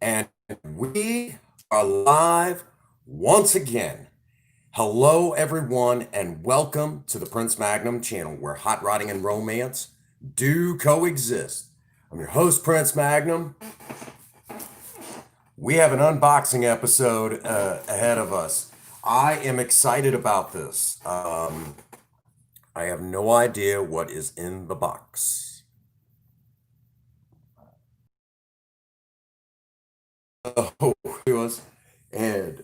And we are live once again. Hello, everyone, and welcome to the Prince Magnum channel where hot rodding and romance do coexist. I'm your host, Prince Magnum. We have an unboxing episode ahead of us. I am excited about this. I have no idea what is in the box. Oh, it was, and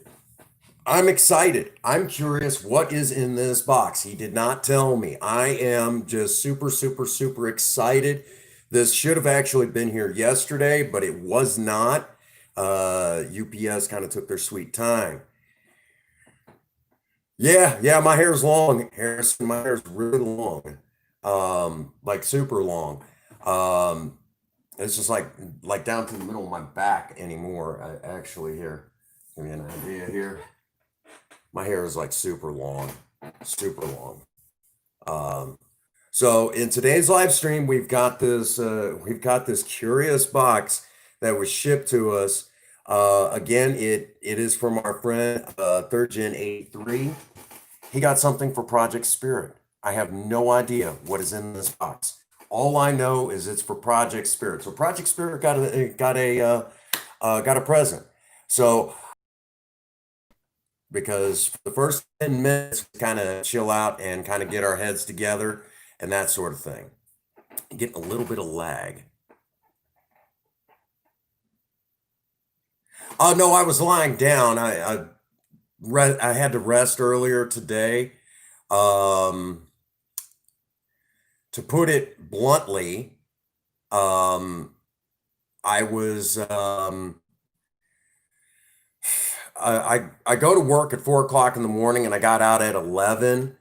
I'm excited. I'm curious what is in this box. He did not tell me. I am just super, super, super excited. This should have actually been here yesterday, but it was not. UPS kind of took their sweet time. Yeah, my hair's long. My hair's really long. Like super long. Um, it's just like down to the middle of my back anymore. I actually here. Give me an idea here. My hair is like super long, super long. Um, so in today's live stream, we've got this curious box that was shipped to us. Again, it is from our friend Third Gen 83. He got something for Project Spirit. I have no idea what is in this box. All I know is it's for Project Spirit. So Project Spirit got a present. So because for the first 10 minutes, kind of chill out and kind of get our heads together and that sort of thing. Getting a little bit of lag. Oh, no, I was lying down. I had to rest earlier today. Um, to put it bluntly, um, I was I go to work at 4 o'clock in the morning and I got out at 11.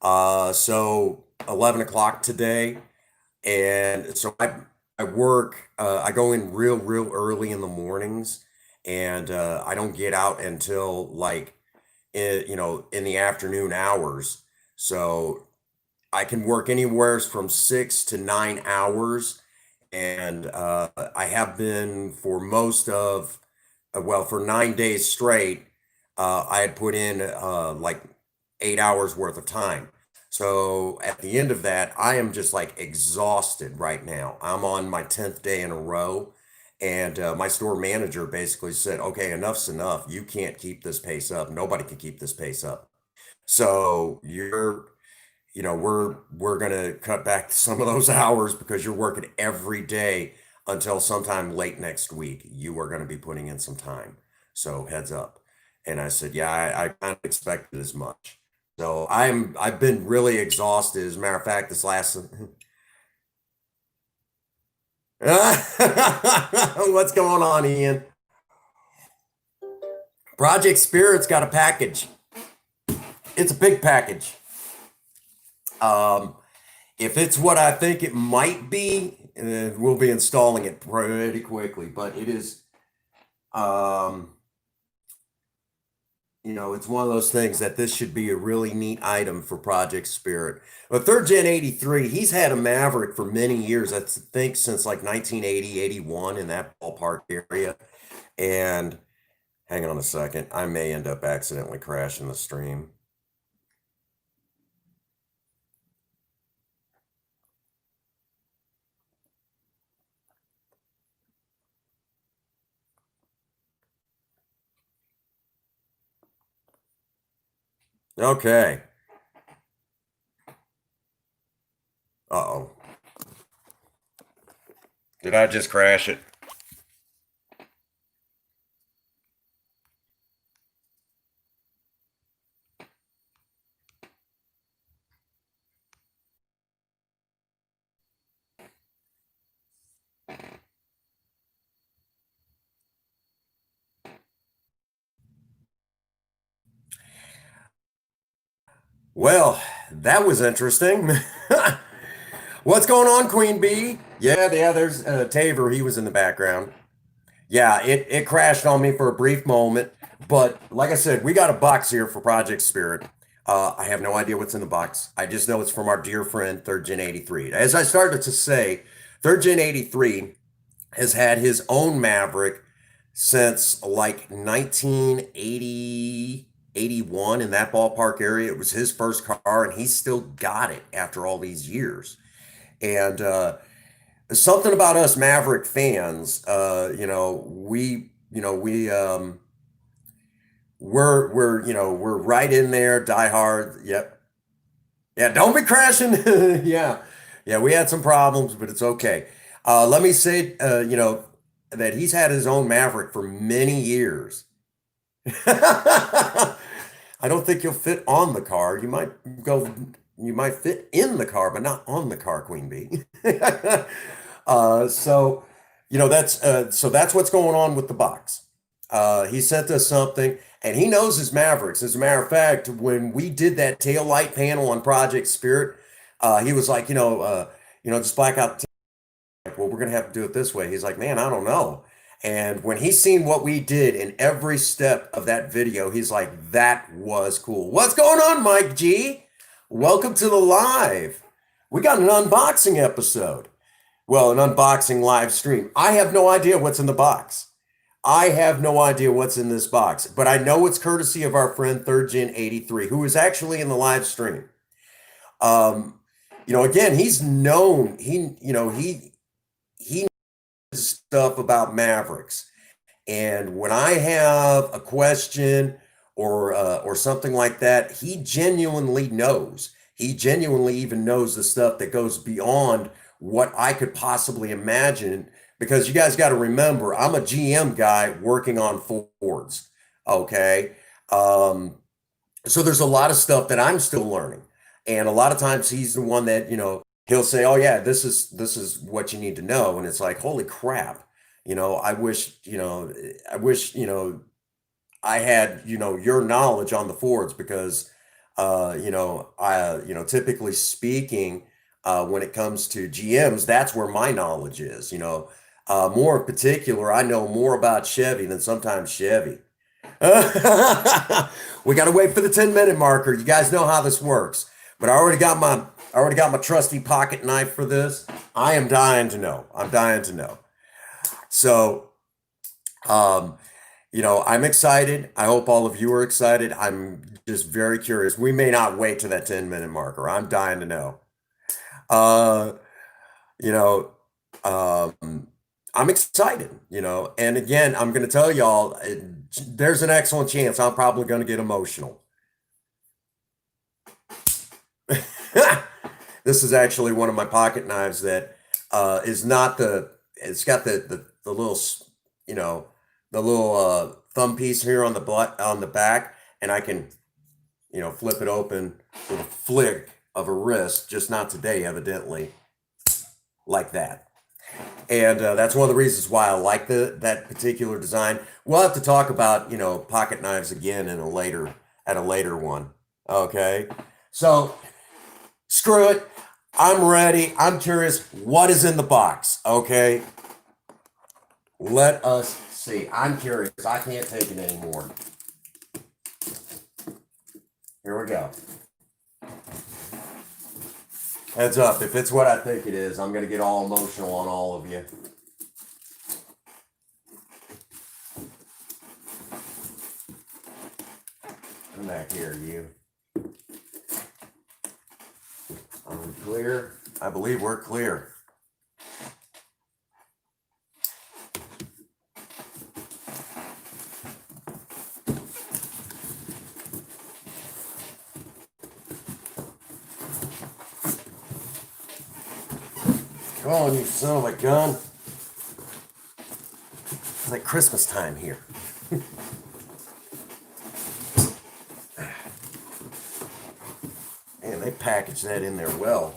So 11 o'clock today. And so I work, I go in real early in the mornings and I don't get out until like, in the afternoon hours. So I can work anywhere from 6 to 9 hours. And I have been for most of, well, for 9 days straight, I had put in like 8 hours worth of time. So at the end of that, I am just like exhausted right now. I'm on my 10th day in a row. And my store manager basically said, okay, enough's enough. You can't keep this pace up. Nobody can keep this pace up. So we're gonna cut back some of those hours because you're working every day until sometime late next week. You are gonna be putting in some time. So heads up. And I said, yeah, I kind of expected as much. So I've been really exhausted. As a matter of fact, this last what's going on, Ian? Project Spirit's got a package. It's a big package. Um, if it's what I think it might be, we'll be installing it pretty quickly. But it is, um, it's one of those things that this should be a really neat item for Project Spirit. But Third Gen 83, he's had a Maverick for many years. I think since like 1980, 81 in that ballpark area. And hang on a second, I may end up accidentally crashing the stream. Okay. Uh-oh. Did I just crash it? Well, that was interesting. What's going on, Queen Bee? Yeah, there's Taver. He was in the background. Yeah, it crashed on me for a brief moment, but like I said, we got a box here for Project Spirit. I have no idea what's in the box. I just know it's from our dear friend Third Gen 83. As I started to say, Third Gen 83 has had his own Maverick since like 1980, 81, in that ballpark area. It was his first car, and he still got it after all these years. And something about us Maverick fans, we're right in there, die hard. Yep. Yeah, don't be crashing. Yeah. Yeah, we had some problems, but it's okay. Let me say, that he's had his own Maverick for many years. I don't think you'll fit on the car. You might fit in the car, but not on the car, Queen Bee. So, so that's what's going on with the box. He sent us something, and he knows his Mavericks. As a matter of fact, when we did that tail light panel on Project Spirit, he was like, just black out the tail. Like, well, we're gonna have to do it this way. He's like, man, I don't know. And when he's seen what we did in every step of that video, he's like, that was cool. What's going on, Mike G? Welcome to the live. We got an unboxing episode. Well, an unboxing live stream. I have no idea what's in the box. I have no idea what's in this box, but I know it's courtesy of our friend Third Gen 83, who is actually in the live stream. Again, he's known, he knows stuff about Mavericks. And when I have a question or something like that, he genuinely knows. He genuinely even knows the stuff that goes beyond what I could possibly imagine, because you guys got to remember, I'm a GM guy working on Fords. Okay. So there's a lot of stuff that I'm still learning. And a lot of times he's the one that, he'll say, oh yeah, this is what you need to know. And it's like, holy crap. I wish, I had, your knowledge on the Fords, because, typically speaking, when it comes to GMs, that's where my knowledge is. More in particular, I know more about Chevy than sometimes Chevy. We got to wait for the 10-minute marker. You guys know how this works. But I already got my trusty pocket knife for this. I am dying to know. I'm dying to know. So, I'm excited. I hope all of you are excited. I'm just very curious. We may not wait to that 10-minute marker. I'm dying to know. I'm excited, and again, I'm going to tell y'all, there's an excellent chance I'm probably going to get emotional. This is actually one of my pocket knives that is not it's got the little, the little thumb piece here on the back, and I can, flip it open with a flick of a wrist, just not today, evidently, like that. And that's one of the reasons why I like that particular design. We'll have to talk about, pocket knives again at a later one. Okay. So screw it. I'm ready. I'm curious. What is in the box? Okay. Let us see. I'm curious. I can't take it anymore. Here we go. Heads up, if it's what I think it is, I'm going to get all emotional on all of you. Come back here, you. Are we clear? I believe we're clear. Come on, you son of a gun. It's like Christmas time here. Man, they packaged that in there well.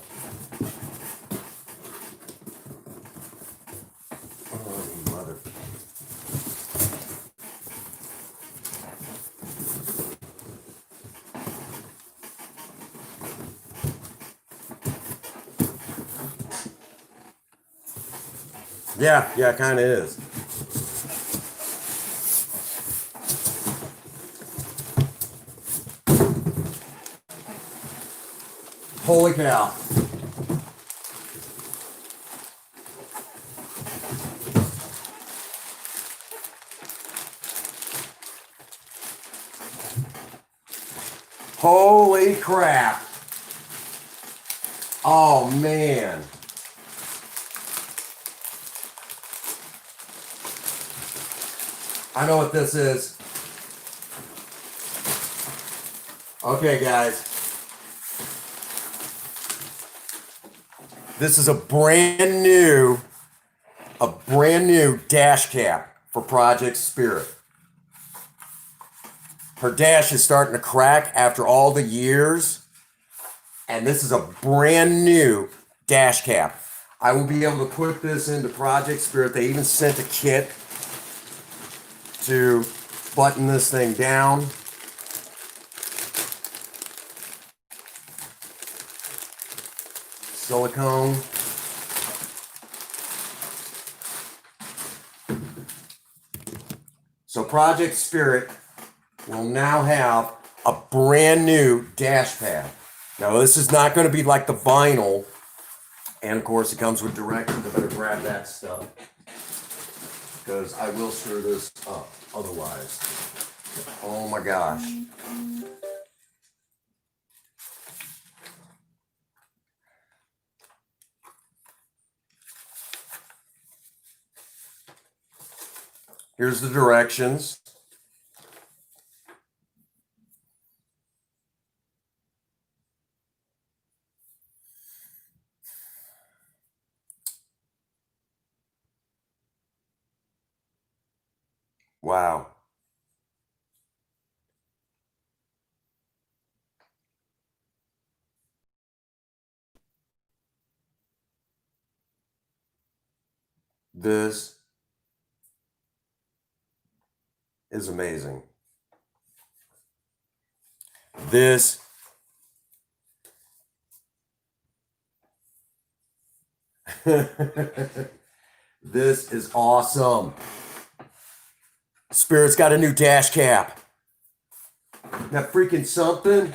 Oh, you mother. Yeah, it kind of is. Holy cow. Holy crap. Oh, man. I know what this is. Okay, guys. This is a brand new dash cap for Project Spirit. Her dash is starting to crack after all the years, and this is a brand new dash cap. I will be able to put this into Project Spirit. They even sent a kit to button this thing down. Silicone. So Project Spirit will now have a brand new dash pad. Now this is not going to be like the vinyl, and of course it comes with directions. I better grab that stuff because I will screw this up otherwise. Oh my gosh. Here's the directions. Wow. This is amazing. This this is awesome. Spirit's got a new dash cap. That freaking something.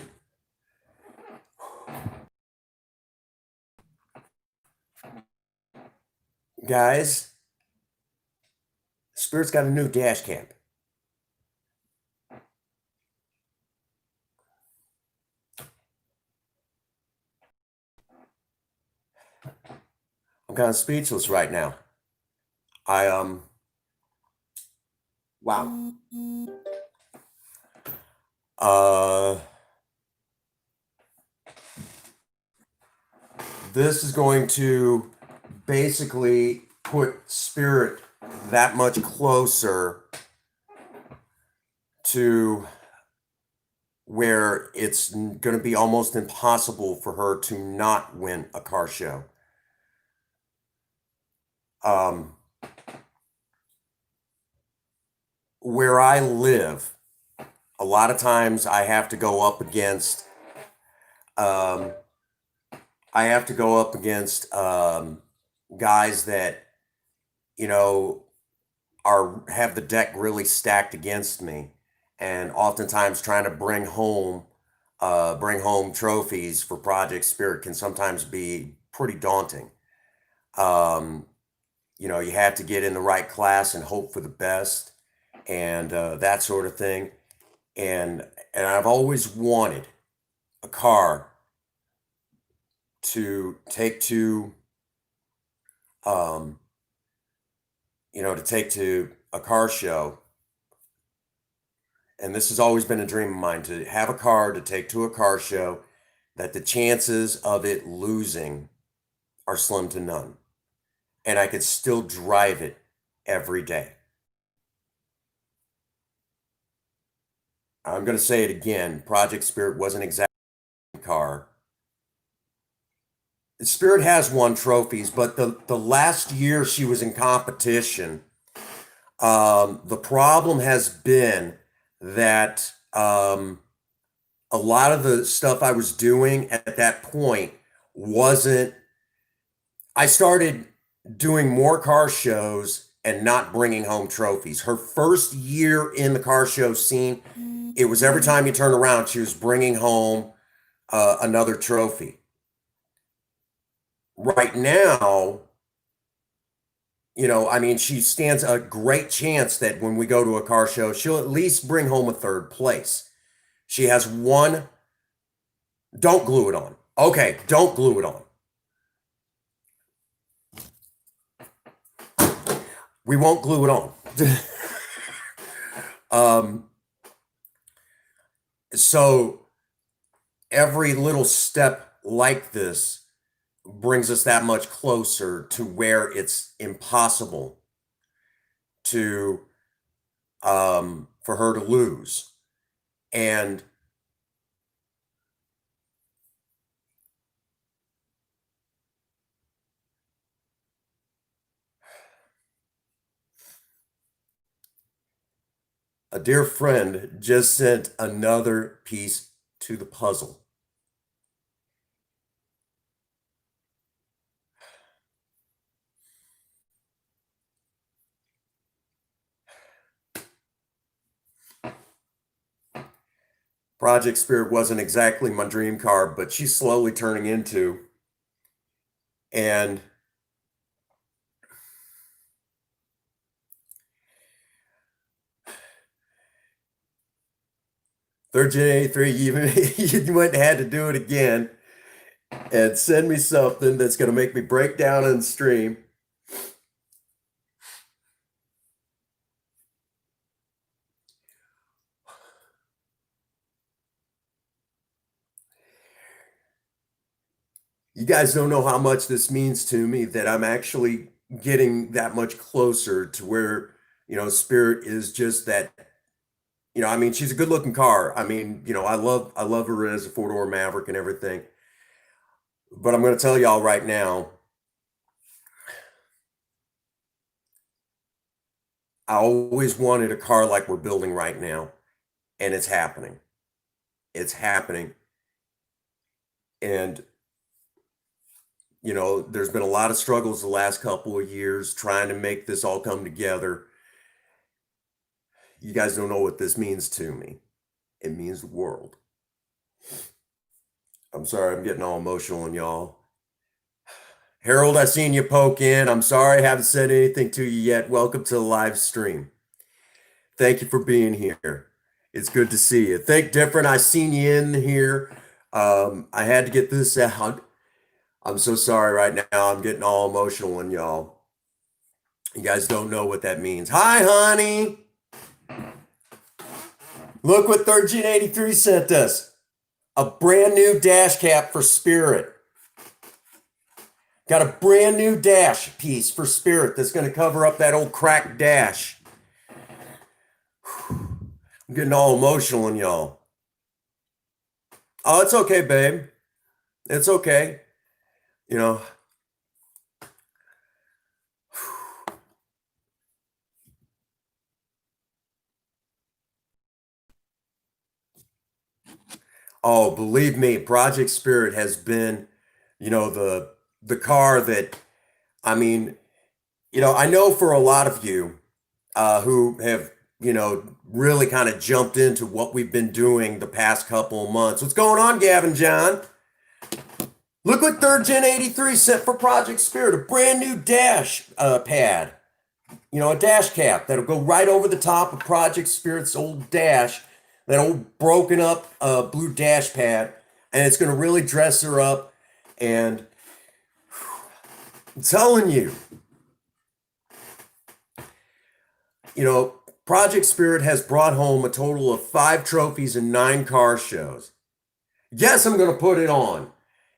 Guys, Spirit's got a new dash cap. I'm kind of speechless right now. Wow. This is going to basically put Spirit that much closer to where it's going to be almost impossible for her to not win a car show. Where I live, a lot of times I have to go up against guys that, you know, have the deck really stacked against me, and oftentimes trying to bring home trophies for Project Spirit can sometimes be pretty daunting. You know, you have to get in the right class and hope for the best, and that sort of thing. And I've always wanted a car to take to a car show. And this has always been a dream of mine, to have a car to take to a car show that the chances of it losing are slim to none. And I could still drive it every day. I'm going to say it again. Project Spirit wasn't exactly a car. Spirit has won trophies, but the last year she was in competition, the problem has been that a lot of the stuff I was doing at that point wasn't. I started doing more car shows and not bringing home trophies. Her first year in the car show scene, it was every time you turn around, she was bringing home another trophy. Right now, you know, I mean, she stands a great chance that when we go to a car show, she'll at least bring home a third place. She has one Don't glue it on. Okay, don't glue it on. We won't glue it on. So every little step like this brings us that much closer to where it's impossible to for her to lose. And a dear friend just sent another piece to the puzzle. Project Spirit wasn't exactly my dream car, but she's slowly turning into. And third Gen 83, you went and had to do it again and send me something that's going to make me break down and stream. You guys don't know how much this means to me that I'm actually getting that much closer to where, Spirit is just that, I mean, she's a good looking car. I mean, I love her as a four-door Maverick and everything. But I'm going to tell y'all right now, I always wanted a car like we're building right now, and it's happening. It's happening. And, there's been a lot of struggles the last couple of years trying to make this all come together. You guys don't know what this means to me. It means the world. I'm sorry, I'm getting all emotional on y'all. Harold, I seen you poke in. I'm sorry I haven't said anything to you yet. Welcome to the live stream. Thank you for being here. It's good to see you. Think different. I seen you in here. I had to get this out. I'm so sorry right now. I'm getting all emotional on y'all. You guys don't know what that means. Hi, honey. Look what Third Gen 83 sent us. A brand new dash cap for Spirit. Got a brand new dash piece for Spirit that's going to cover up that old cracked dash. I'm getting all emotional on y'all. Oh, it's okay, babe. It's okay. You know. Oh, believe me, Project Spirit has been, the car that, I mean, I know for a lot of you who have, really kind of jumped into what we've been doing the past couple of months. What's going on, Gavin John? Look what Third Gen 83 sent for Project Spirit, a brand new dash pad. A dash cap that'll go right over the top of Project Spirit's old dash, that old broken up blue dash pad, and it's going to really dress her up. And I'm telling you, Project Spirit has brought home a total of 5 trophies and 9 car shows. Yes, I'm going to put it on.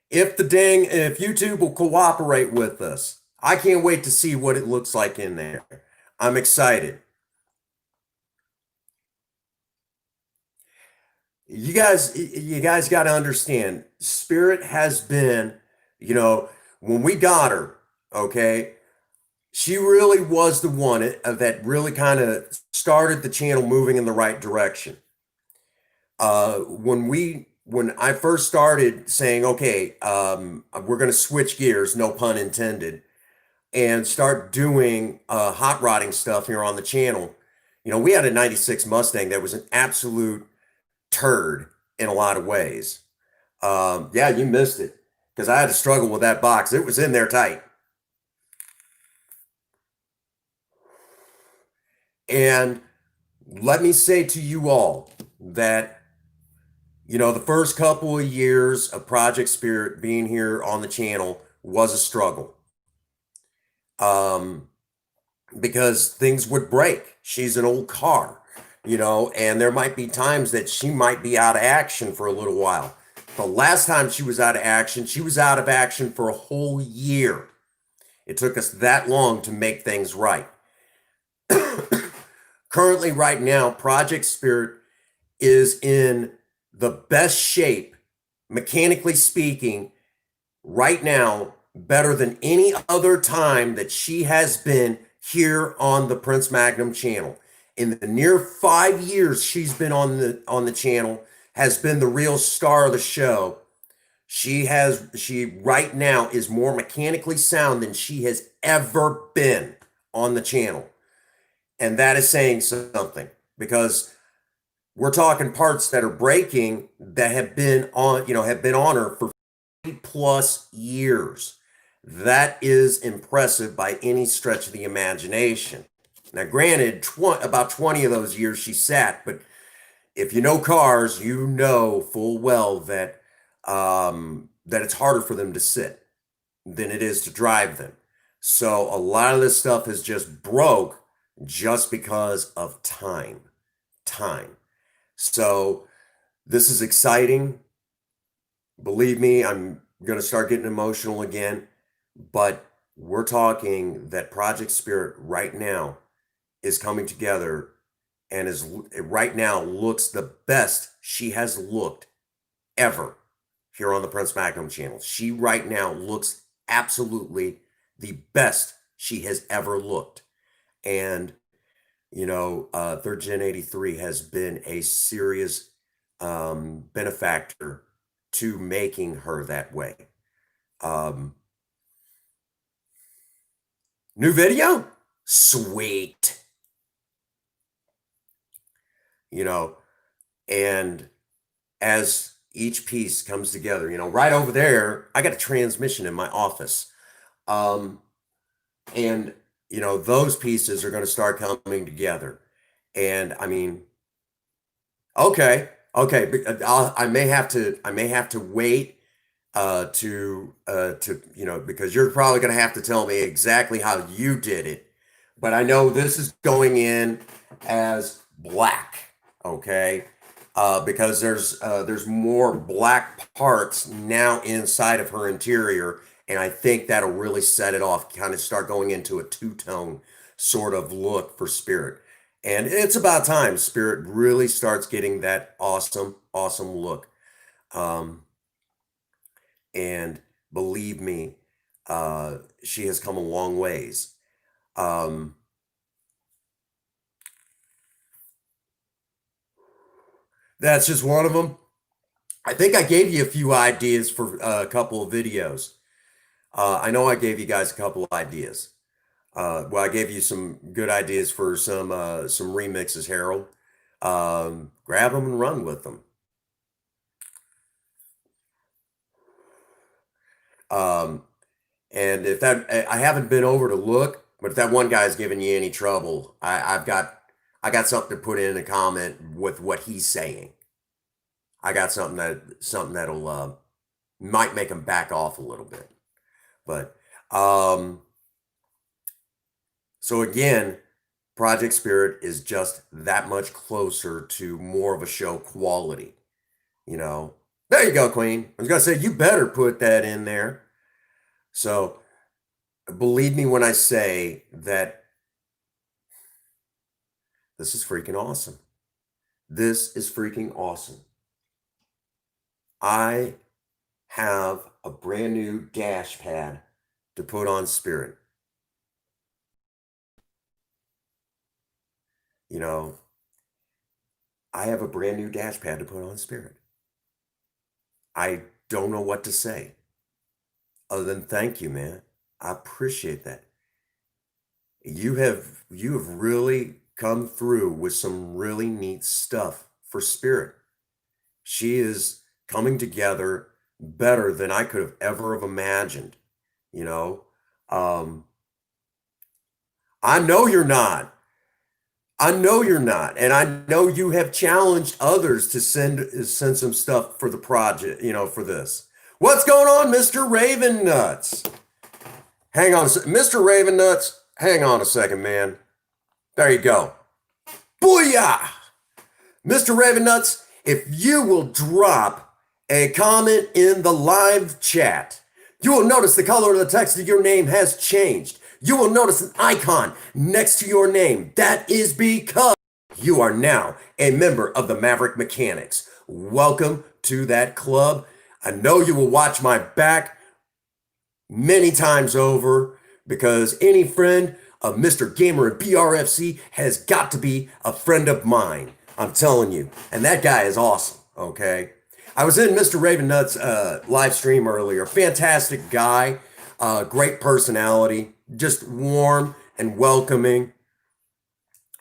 If YouTube will cooperate with us, I can't wait to see what it looks like in there. I'm excited. You guys got to understand, Spirit has been, when we got her, okay, she really was the one that really kind of started the channel moving in the right direction. When I first started saying, okay, we're going to switch gears, no pun intended, and start doing hot rodding stuff here on the channel, we had a 96 Mustang that was an absolute turd in a lot of ways. Yeah, you missed it because I had to struggle with that box. It was in there tight. And let me say to you all that, The first couple of years of Project Spirit being here on the channel was a struggle. Um, because things would break. She's an old car, and there might be times that she might be out of action for a little while. The last time she was out of action, she was out of action for a whole year. It took us that long to make things right. Currently, right now, Project Spirit is in the best shape, mechanically speaking, right now, better than any other time that she has been here on the Prince Magnum channel. In the near 5 years she's been on the channel, has been the real star of the show. She right now is more mechanically sound than she has ever been on the channel. And that is saying something, because we're talking parts that are breaking that have been on her for plus years. That is impressive by any stretch of the imagination. Now, granted, about 20 of those years she sat, but if you know cars, you know full well that it's harder for them to sit than it is to drive them. So a lot of this stuff is just broke just because of time. Time. So this is exciting. Believe me, I'm going to start getting emotional again, but we're talking that Project Spirit right now is coming together and is right now looks the best she has looked ever here on the Prince Magnum channel. She right now looks absolutely the best she has ever looked. And, Third Gen 83 has been a serious benefactor to making her that way. Um, New video? Sweet. And as each piece comes together, right over there, I got a transmission in my office. Um, and, those pieces are going to start coming together. And I mean, okay, I may have to wait because you're probably going to have to tell me exactly how you did it. But I know this is going in as black, okay? Because there's more black parts now inside of her interior, and I think that'll really set it off, kind of start going into a two-tone sort of look for Spirit. And it's about time Spirit really starts getting that awesome, awesome look. Um, and believe me, she has come a long ways. Um, that's just one of them. I think I gave you a few ideas for a couple of videos. I know I gave you guys a couple of ideas. Well, I gave you some good ideas for some remixes, Harold. Grab them and run with them. Um, and if that I haven't been over to look, but if that one guy's giving you any trouble, I got something to put in a comment with what he's saying. I got something that'll might make him back off a little bit. But so again, Project Spirit is just that much closer to more of a show quality. There you go, Queen. I was gonna say you better put that in there. So believe me when I say that this is freaking awesome. This is freaking awesome. I have a brand new dash pad to put on Spirit. I have a brand new dash pad to put on Spirit. I don't know what to say other than thank you, man. I appreciate that. You have really come through with some really neat stuff for Spirit. She is coming together better than I could have ever have imagined. I know you're not. I know you're not, and I know you have challenged others to send some stuff for the project, for this. What's going on, Mr. Raven Nuts? Hang on, Mr. Raven Nuts. Hang on a second, man. There you go. Booyah! Mr. Raven Nuts, if you will drop a comment in the live chat, you will notice the color of the text of your name has changed. You will notice an icon next to your name. That is because you are now a member of the Maverick Mechanics. Welcome to that club. I know you will watch my back many times over because any friend of Mr. Gamer and BRFC has got to be a friend of mine. I'm telling you. And that guy is awesome, okay? I was in Mr. Raven Nuts' live stream earlier. Fantastic guy, great personality, just warm and welcoming.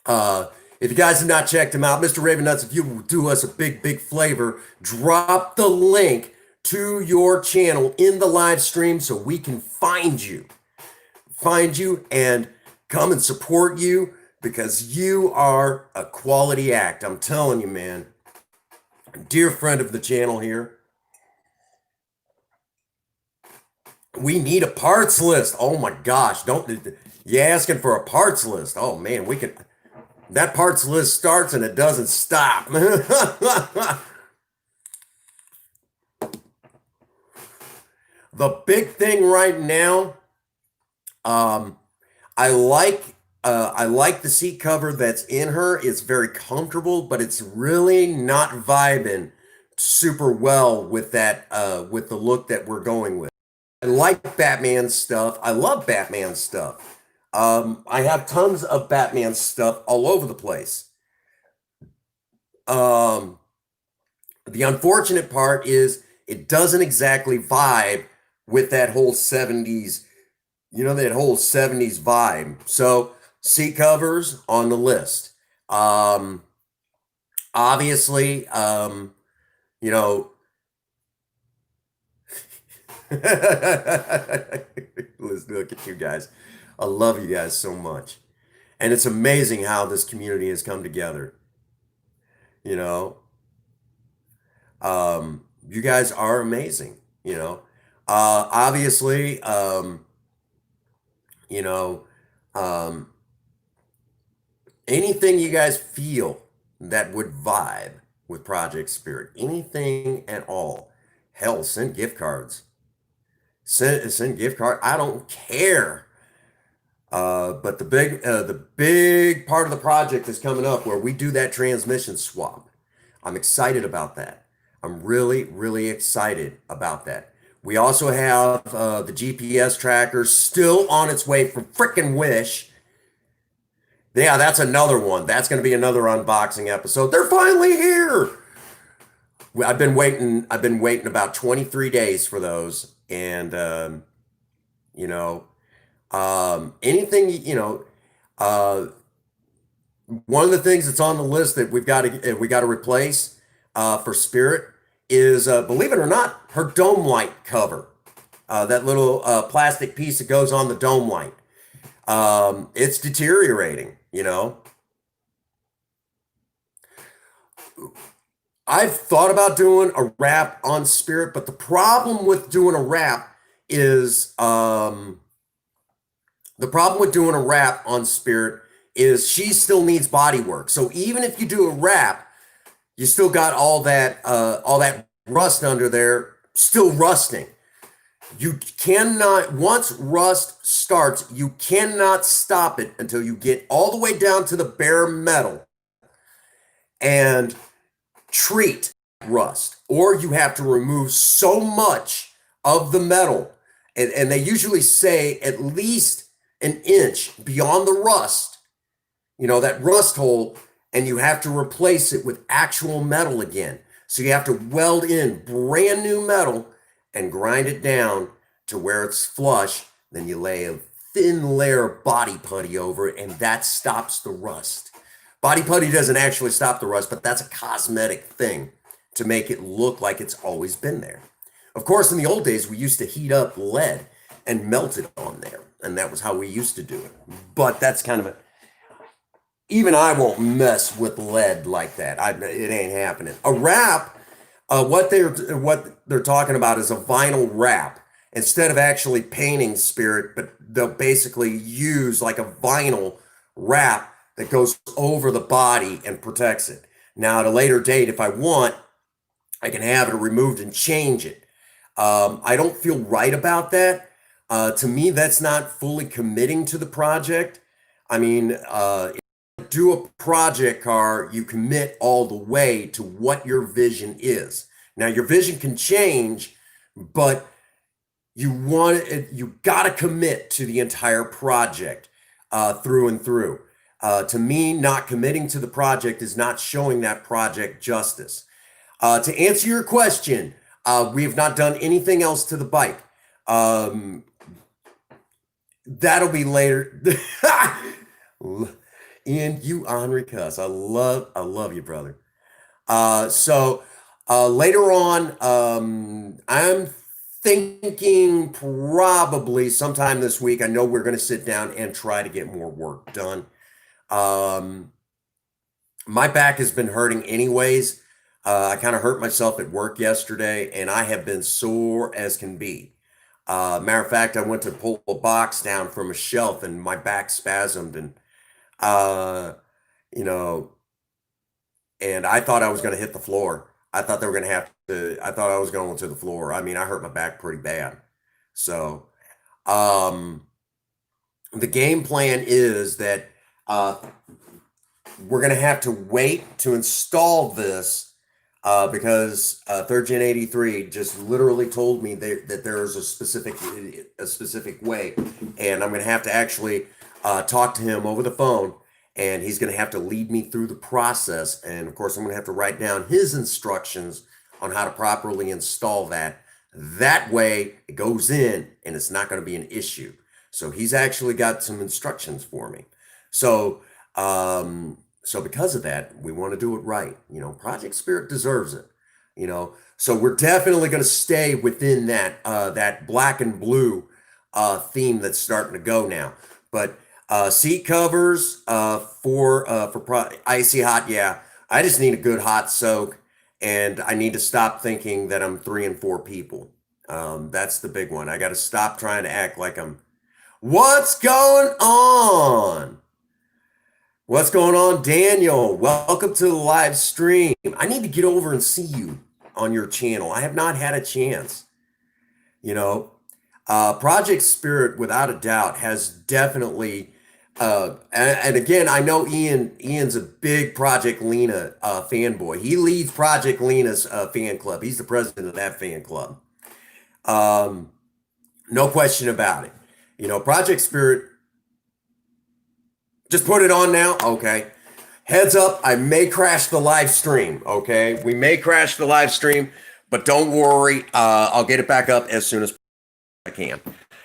If you guys have not checked him out, Mr. Raven Nuts, if you will do us a big favor, drop the link to your channel in the live stream so we can find you and come and support you because you are a quality act. I'm telling you, man. Dear friend of the channel here. We need a parts list. Oh my gosh. You asking for a parts list? Oh man, that parts list starts and it doesn't stop. The big thing right now, I like the seat cover that's in her. It's very comfortable, but it's really not vibing super well with that, with the look that we're going with. I like Batman stuff. I love Batman stuff. I have tons of Batman stuff all over the place. The unfortunate part is it doesn't exactly vibe with that whole 70s, that whole 70s vibe. So seat covers on the list. Obviously, let's look at you guys. I love you guys so much. And it's amazing how this community has come together. You guys are amazing, obviously, anything you guys feel that would vibe with Project Spirit, anything at all, hell, send gift cards. Send gift card. I don't care. But the big part of the project is coming up where we do that transmission swap. I'm excited about that. I'm really excited about that. We also have the GPS tracker still on its way from frickin' Wish. Yeah, that's another one. That's going to be another unboxing episode. They're finally here. I've been waiting about 23 days for those. And, anything, one of the things that's on the list that we got to replace for Spirit is, believe it or not, her dome light cover. That little plastic piece that goes on the dome light. It's deteriorating, I've thought about doing a wrap on Spirit, but the problem with doing a wrap is she still needs body work. So even if you do a wrap, you still got all that rust under there still rusting. You cannot, once rust starts, you cannot stop it until you get all the way down to the bare metal and treat rust, or you have to remove so much of the metal, and they usually say at least an inch beyond the rust, that rust hole, and you have to replace it with actual metal again. So you have to weld in brand new metal and grind it down to where it's flush. Then you lay a thin layer of body putty over it, and that stops the rust. Body putty doesn't actually stop the rust, but that's a cosmetic thing to make it look like it's always been there. Of course, in the old days, we used to heat up lead and melt it on there, and that was how we used to do it. But that's kind of even I won't mess with lead like that. It ain't happening. A wrap, what they're talking about is a vinyl wrap instead of actually painting spirit, but they'll basically use like a vinyl wrap that goes over the body and protects it. Now, at a later date, if I want, I can have it removed and change it. I don't feel right about that. To me, that's not fully committing to the project. I mean, do a project car, you commit all the way to what your vision is. Now, your vision can change, but you got to commit to the entire project through and through. To me, not committing to the project is not showing that project justice. To answer your question, we have not done anything else to the bike. That'll be later. Ian, you Henri cuss. I love you, brother. Later on, I'm thinking probably sometime this week. I know we're going to sit down and try to get more work done. My back has been hurting anyways. I kind of hurt myself at work yesterday, and I have been sore as can be. Matter of fact, I went to pull a box down from a shelf, and my back spasmed, and uh, you know, and I thought I was going to hit the floor. I thought they were going to have to. I thought I was going to the floor. I mean, I hurt my back pretty bad. So, um, the game plan is that uh, we're going to have to wait to install this because Third Gen 83 just literally told me that there is a specific way, and I'm going to have to actually talk to him over the phone, and he's going to have to lead me through the process, and of course I'm going to have to write down his instructions on how to properly install that. That way it goes in, and it's not going to be an issue. So he's actually got some instructions for me. So so because of that, we want to do it right. Project Spirit deserves it. So we're definitely going to stay within that black and blue theme that's starting to go now. But seat covers for icy hot, yeah. I just need a good hot soak, and I need to stop thinking that I'm 3 and 4 people. That's the big one. I got to stop trying to act like I'm. What's going on? What's going on, Daniel? Welcome to the live stream. I need to get over and see you on your channel. I have not had a chance. You know, Project Spirit, without a doubt, has definitely. And again, I know Ian's a big Project Lena fanboy. He leads Project Lena's fan club. He's the president of that fan club. No question about it. Project Spirit. Just put it on now. Okay. Heads up, I may crash the live stream. Okay. We may crash the live stream, but don't worry. I'll get it back up as soon as I can.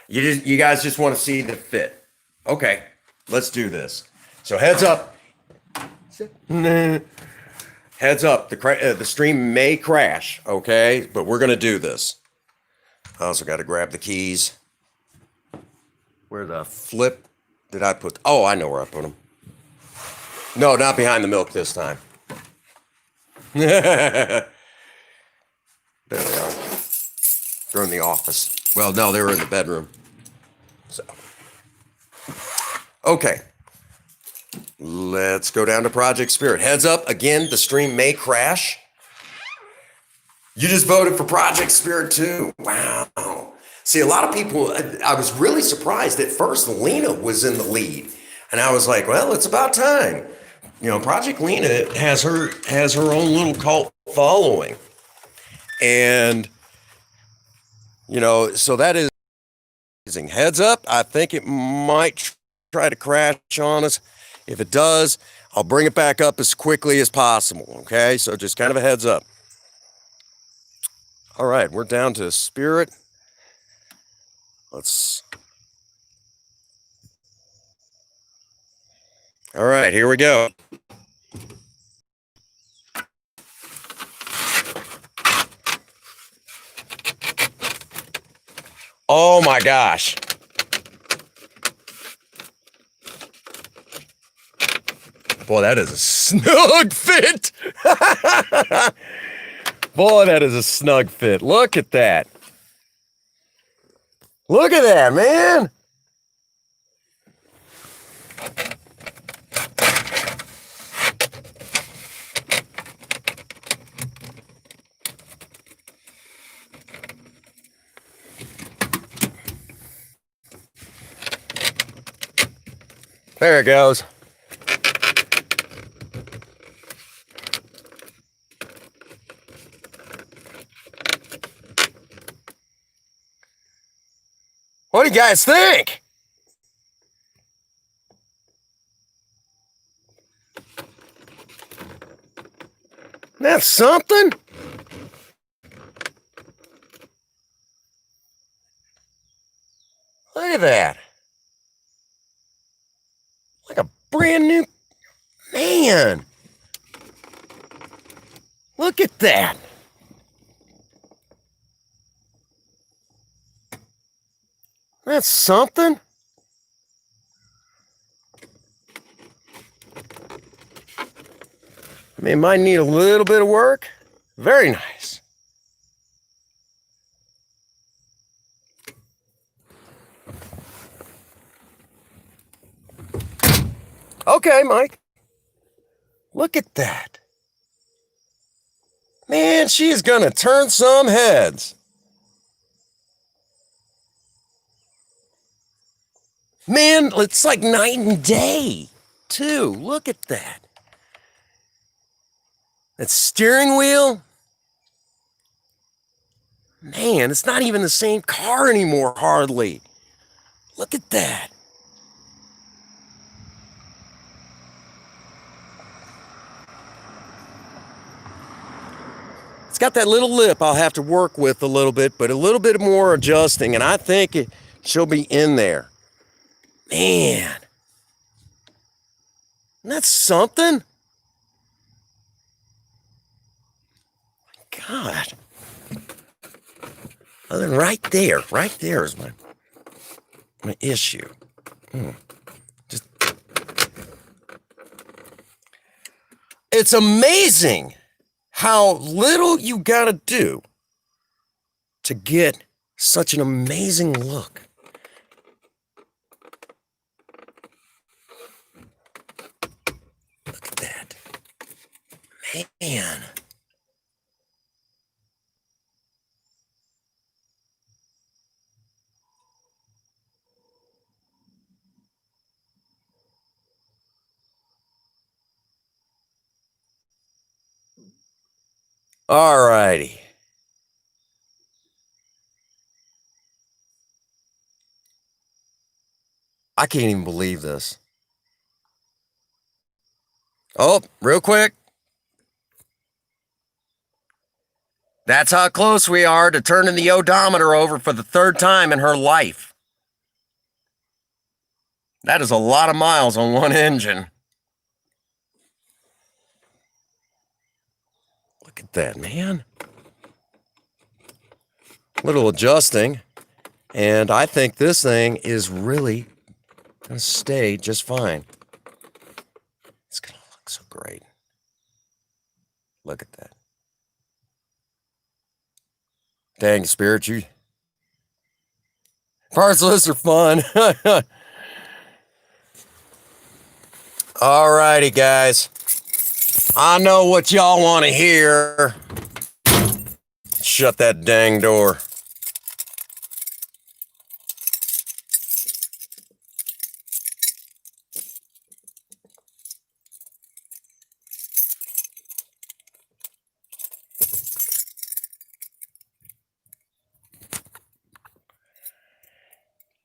You guys just want to see the fit. Okay. Let's do this. So heads up. Heads up. The stream may crash. Okay. But we're going to do this. I also got to grab the keys. Where the flip did I put? Oh, I know where I put them. No, not behind the milk this time. There they are. They're in the office. Well, no, they were in the bedroom. So, okay. Let's go down to Project Spirit. Heads up, again, the stream may crash. You just voted for Project Spirit too. Wow. See, a lot of people, I was really surprised at first Lena was in the lead. And I was like, well, it's about time. Project Lena has her own little cult following. And, so that is amazing. Heads up, I think it might try to crash on us. If it does, I'll bring it back up as quickly as possible. Okay, so just kind of a heads up. All right, we're down to Spirit. All right, here we go. Oh my gosh. Boy, that is a snug fit. Boy, that is a snug fit. Look at that. Look at that, man. There it goes. What do you guys think? That's something. Look at that. Like a brand new, man. Look at that. That's something. I mean, it might need a little bit of work. Very nice. Okay, Mike. Look at that. Man, she's gonna turn some heads. Man, it's like night and day, too. Look at that. That steering wheel. Man, it's not even the same car anymore, hardly. Look at that. It's got that little lip I'll have to work with a little bit, but a little bit more adjusting, and I think she'll be in there. Man. That's something. God. Other than right there is my issue. Just, it's amazing how little you gotta do to get such an amazing look. Look at that. Man. All righty. I can't even believe this. Oh, real quick. That's how close we are to turning the odometer over for the third time in her life. That is a lot of miles on one engine. Look at that, man. Little adjusting, and I think this thing is really gonna stay just fine. It's gonna look so great. Look at that. Dang, Spirit, you parts lists are fun. All righty, guys. I know what y'all want to hear. Shut that dang door.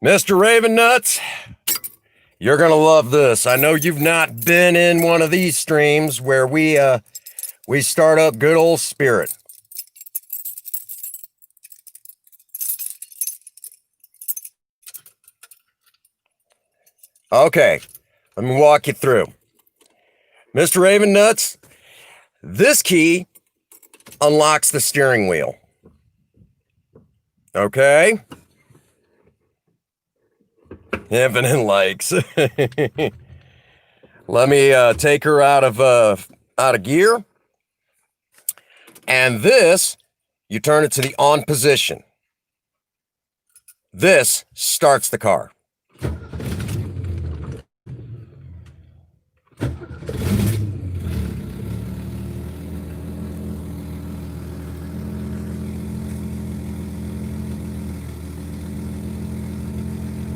Mr. Raven Nuts, you're gonna love this. I know you've not been in one of these streams where we start up good old Spirit. Okay, let me walk you through. Mr. Raven Nuts, this key unlocks the steering wheel. Okay? Infinite likes. Let me take her out of gear. And this, you turn it to the on position. This starts the car.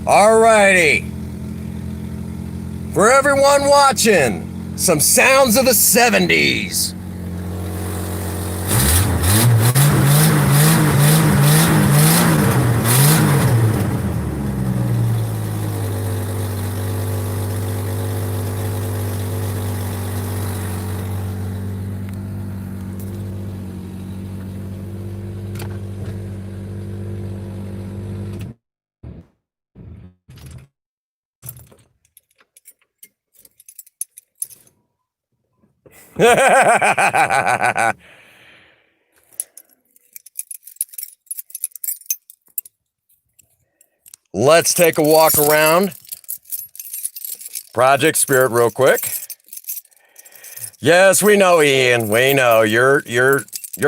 Alrighty. For everyone watching, some sounds of the 70s. Let's take a walk around Project Spirit real quick. Yes, we know, Ian. We know your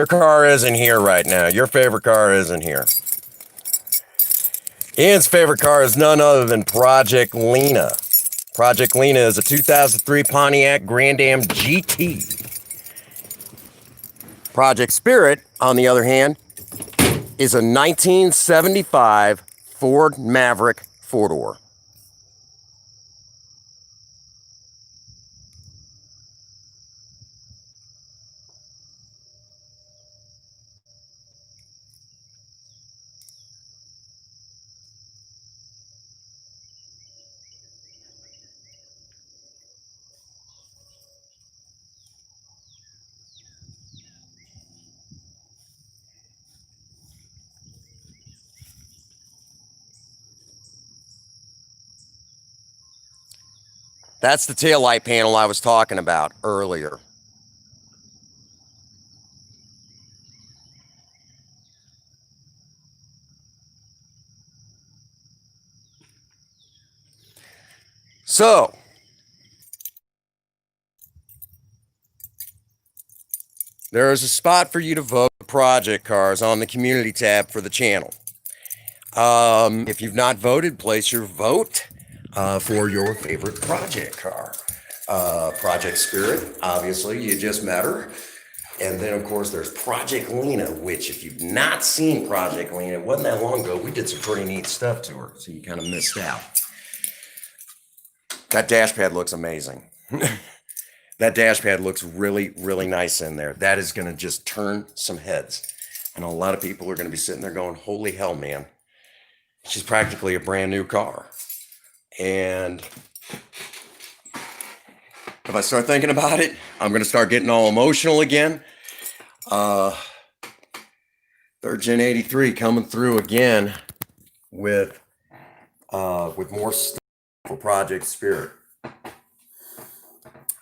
car isn't here right now. Your favorite car isn't here. Ian's favorite car is none other than Project Lena. Project Lena is a 2003 Pontiac Grand Am GT. Project Spirit, on the other hand, is a 1975 Ford Maverick four-door. That's the taillight panel I was talking about earlier. So, there is a spot for you to vote project cars on the community tab for the channel. If you've not voted, place your vote for your favorite project car. Project Spirit, obviously, you just met her. And then, of course, there's Project Lena, which if you've not seen Project Lena, it wasn't that long ago, we did some pretty neat stuff to her, so you kind of missed out. That dash pad looks amazing. That dash pad looks really, really nice in there. That is going to just turn some heads. And a lot of people are going to be sitting there going, holy hell, man. She's practically a brand new car. And if I start thinking about it, I'm going to start getting all emotional again. Third Gen 83 coming through again with more stuff for Project Spirit.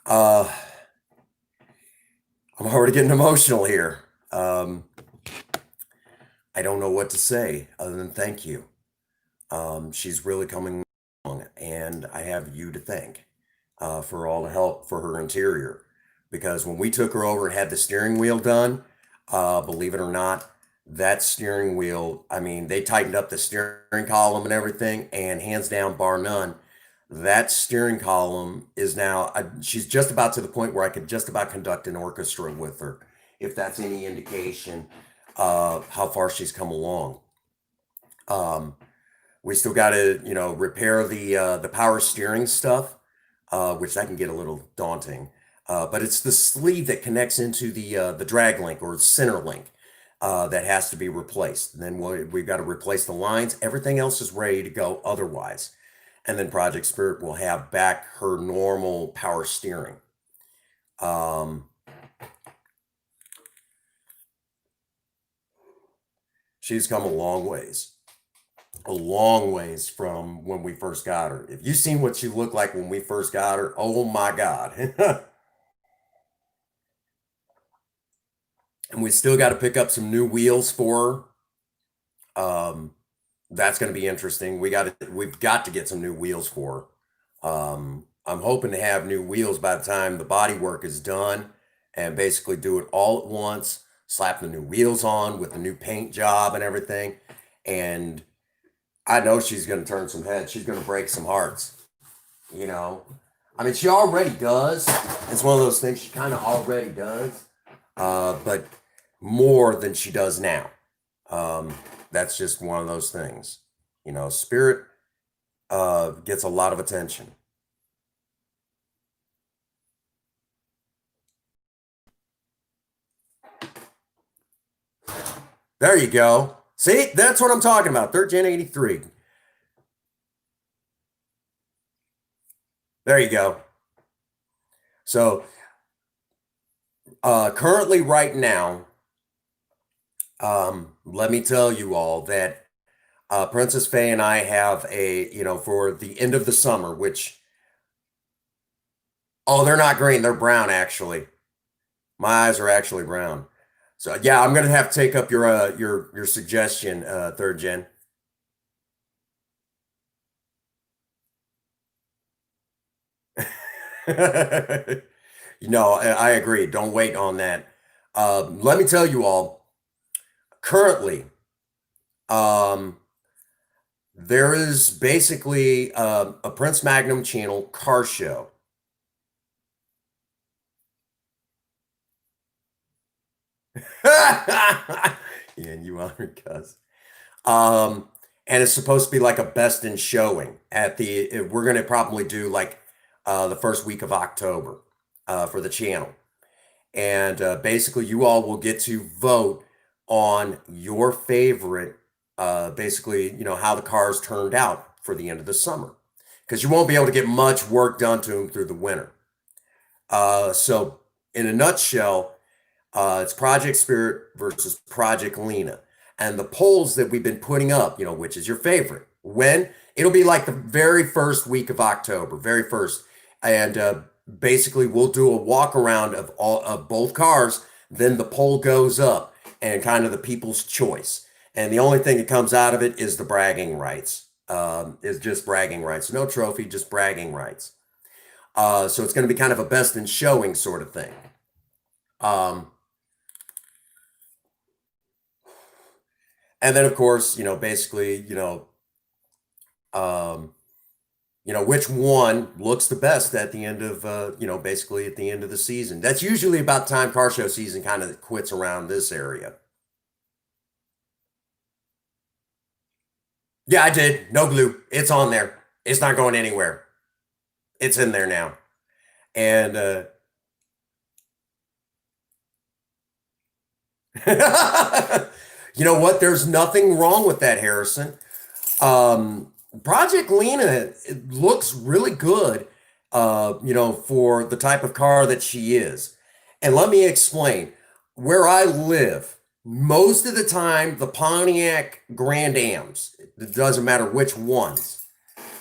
I'm already getting emotional here. I don't know what to say other than thank you. She's really coming along, and I have you to thank for all the help for her interior. Because when we took her over and had the steering wheel done, believe it or not, that steering wheel, I mean, they tightened up the steering column and everything, and hands down, bar none, that steering column is now, she's just about to the point where I could just about conduct an orchestra with her, if that's any indication of how far she's come along. We still got to, repair the power steering stuff, which that can get a little daunting. But it's the sleeve that connects into the drag link or center link that has to be replaced. And then we've got to replace the lines. Everything else is ready to go otherwise. And then Project Spirit will have back her normal power steering. She's come a long ways from when we first got her. If you've seen what she looked like when we first got her, oh my God. And we still got to pick up some new wheels for her. That's going to be interesting. We've got to get some new wheels for her. I'm hoping to have new wheels by the time the body work is done and basically do it all at once, slap the new wheels on with the new paint job and everything. And I know she's going to turn some heads. She's going to break some hearts, you know. I mean, she already does. It's one of those things she kind of already does, but more than she does now. That's just one of those things. You know, Spirit gets a lot of attention. There you go. See, that's what I'm talking about. Third Gen 83. There you go. So, currently, right now, let me tell you all that Princess Faye and I have for the end of the summer, which, oh, they're not green, they're brown, actually. My eyes are actually brown. So, yeah, I'm gonna have to take up your suggestion, third gen. I agree. Don't wait on that. Let me tell you all, currently, um, there is basically a Prince Magnum channel car show. Yeah, you are, cuz. Um, and it's supposed to be like a best in showing at we're gonna probably do like the first week of October for the channel. And basically you all will get to vote on your favorite, basically, how the cars turned out for the end of the summer. Because you won't be able to get much work done to them through the winter. So in a nutshell, it's Project Spirit versus Project Lena. And the polls that we've been putting up, which is your favorite? When? It'll be like the very first week of October, very first. And basically, we'll do a walk around of both cars. Then the poll goes up and kind of the people's choice. And the only thing that comes out of it is the bragging rights. Is just bragging rights. No trophy, just bragging rights. So it's going to be kind of a best in showing sort of thing. Um, And then, of course, basically, um, which one looks the best at the end of, basically at the end of the season. That's usually about time car show season kind of quits around this area. Yeah, I did. No glue. It's on there. It's not going anywhere. It's in there now. And you know what? There's nothing wrong with that, Harrison. Project Lena it looks really good, for the type of car that she is. And let me explain. Where I live, most of the time, the Pontiac Grand Ams, it doesn't matter which ones,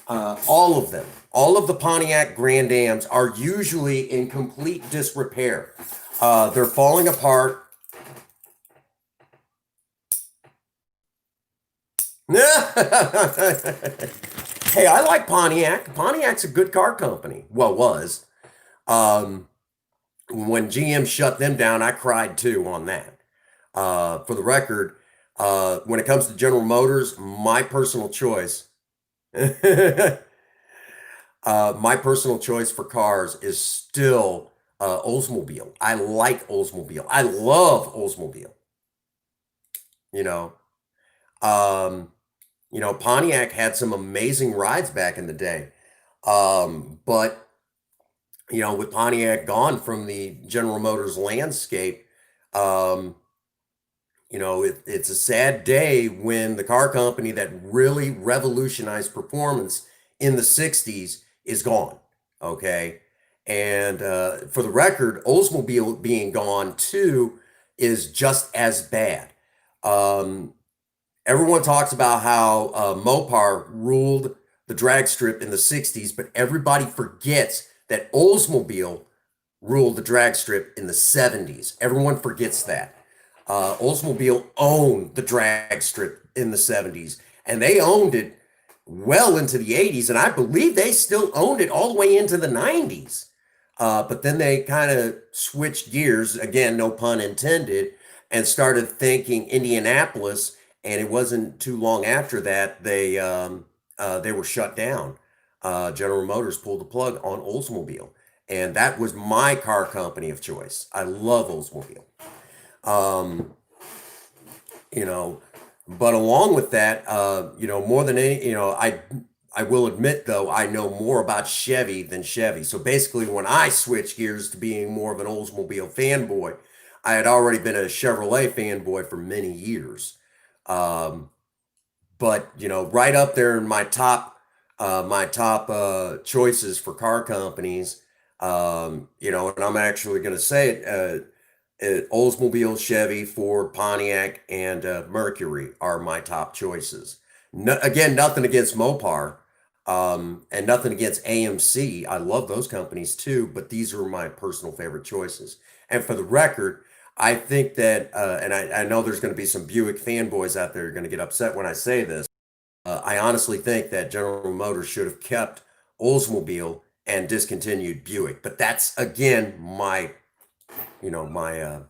all of them, all of the Pontiac Grand Ams are usually in complete disrepair. They're falling apart. Hey, I like Pontiac. Pontiac's a good car company. Well, was. Um, when GM shut them down, I cried too on that. For the record, when it comes to General Motors, my personal choice, my personal choice for cars is still Oldsmobile. I like Oldsmobile. I love Oldsmobile. You know, um, Pontiac had some amazing rides back in the day. But with Pontiac gone from the General Motors landscape, um, it's a sad day when the car company that really revolutionized performance in the 60s is gone. Okay. And for the record, Oldsmobile being gone too is just as bad. Um, Everyone talks about how Mopar ruled the drag strip in the 60s, but everybody forgets that Oldsmobile ruled the drag strip in the 70s. Everyone forgets that. Oldsmobile owned the drag strip in the 70s, and they owned it well into the 80s, and I believe they still owned it all the way into the 90s. But then they kind of switched gears, again, no pun intended, and started thinking Indianapolis. And it wasn't too long after that they were shut down. General Motors pulled the plug on Oldsmobile, and that was my car company of choice. I love Oldsmobile. Um, you know, but along with that, more than any, I will admit though, I know more about Chevy than Chevy. So basically, when I switched gears to being more of an Oldsmobile fanboy, I had already been a Chevrolet fanboy for many years. Um, but right up there in my top choices for car companies, and I'm actually going to say it. Oldsmobile, Chevy, Ford, Pontiac, and Mercury are my top choices. No, again, nothing against Mopar, and nothing against AMC. I love those companies too, but these are my personal favorite choices. And for the record, I think that, and I know there's going to be some Buick fanboys out there who are going to get upset when I say this. I honestly think that General Motors should have kept Oldsmobile and discontinued Buick. But that's again you know, my uh,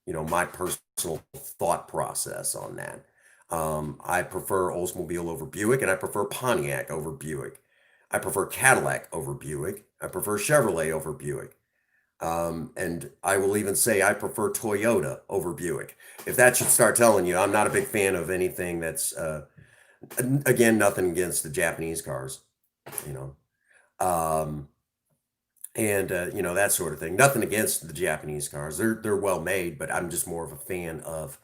my personal thought process on that. I prefer Oldsmobile over Buick, and I prefer Pontiac over Buick. I prefer Cadillac over Buick. I prefer Chevrolet over Buick. And I will even say I prefer Toyota over Buick. If that should start telling you, I'm not a big fan of anything that's, again, nothing against the Japanese cars, you know. Um, and that sort of thing. Nothing against the Japanese cars; they're well made, but I'm just more of a fan of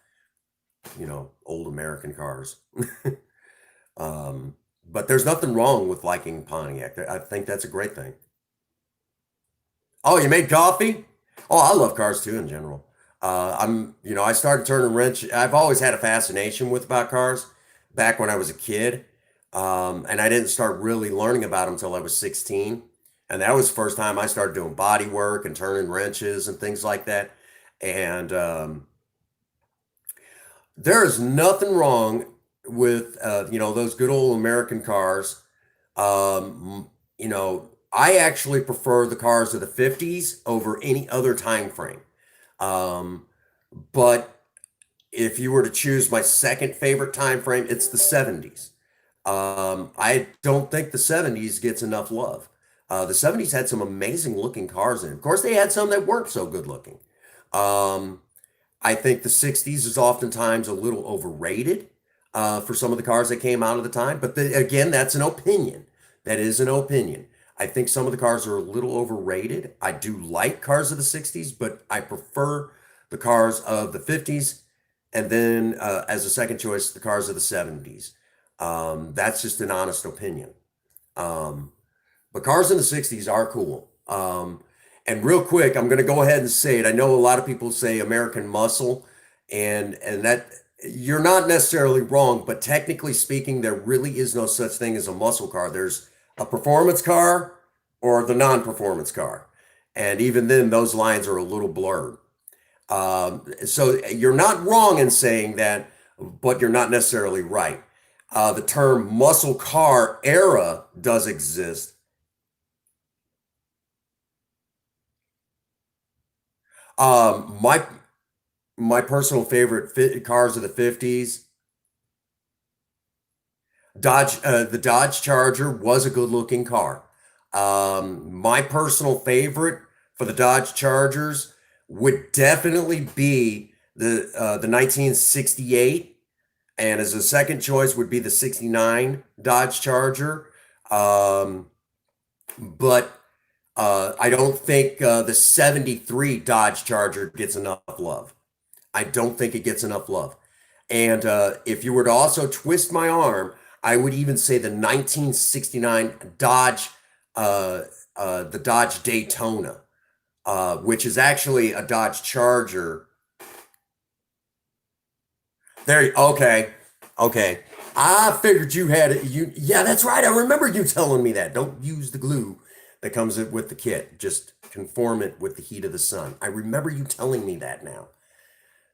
old American cars. But there's nothing wrong with liking Pontiac. I think that's a great thing. Oh, you made coffee? Oh, I love cars too in general. I started turning wrench. I've always had a fascination with about cars back when I was a kid. And I didn't start really learning about them until I was 16. And that was the first time I started doing body work and turning wrenches and things like that. And there is nothing wrong with, those good old American cars. I actually prefer the cars of the 50s over any other time frame. Um, but if you were to choose my second favorite time frame, it's the 70s. I don't think the 70s gets enough love. The 70s had some amazing looking cars in it. Of course, they had some that weren't so good looking. Um, I think the 60s is oftentimes a little overrated for some of the cars that came out of the time. But again, that's an opinion. That is an opinion. I think some of the cars are a little overrated. I do like cars of the 60s, but I prefer the cars of the 50s. And then as a second choice, the cars of the 70s. That's just an honest opinion. Um, but cars in the 60s are cool. And real quick, I'm going to go ahead and say it. I know a lot of people say American muscle, and that you're not necessarily wrong, but technically speaking, there really is no such thing as a muscle car. There's a performance car or the non-performance car. And even then, those lines are a little blurred. So you're not wrong in saying that, but you're not necessarily right. The term muscle car era does exist. My personal favorite cars of the 50s, the Dodge Charger was a good looking car. My personal favorite for the Dodge Chargers would definitely be the 1968, and as a second choice would be the 69 Dodge Charger. Um, but I don't think the 73 Dodge Charger gets enough love. I don't think it gets enough love. And if you were to also twist my arm, I would even say the 1969 Dodge, the Dodge Daytona, which is actually a Dodge Charger. Okay, okay. I figured you had it. Yeah, that's right. I remember you telling me that. Don't use the glue that comes with the kit. Just conform it with the heat of the sun. I remember you telling me that now.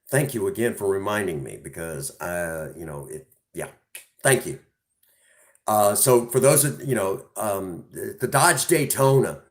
Thank you again for reminding me because, it, yeah, thank you. So for those of the Dodge Daytona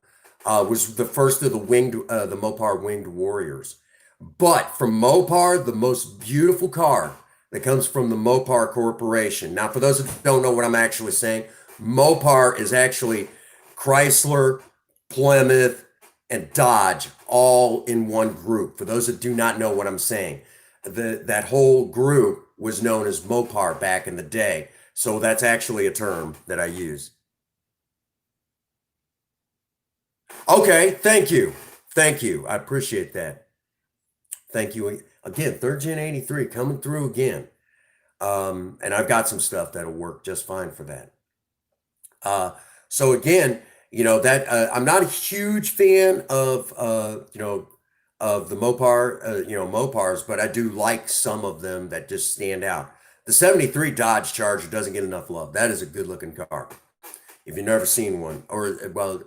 was the first of the Mopar winged warriors. But from Mopar, the most beautiful car that comes from the Mopar Corporation. Now, for those who don't know what I'm actually saying, Mopar is actually Chrysler, Plymouth, and Dodge all in one group. For those that do not know what I'm saying, that whole group was known as Mopar back in the day. So that's actually a term that I use. Okay, thank you. Thank you. I appreciate that. Thank you again. Third Gen 83 coming through again. And I've got some stuff that'll work just fine for that. Uh, so again, that I'm not a huge fan of of the Mopar, Mopars, but I do like some of them that just stand out. The 73 Dodge Charger doesn't get enough love. That is a good looking car. If you've never seen one, or well,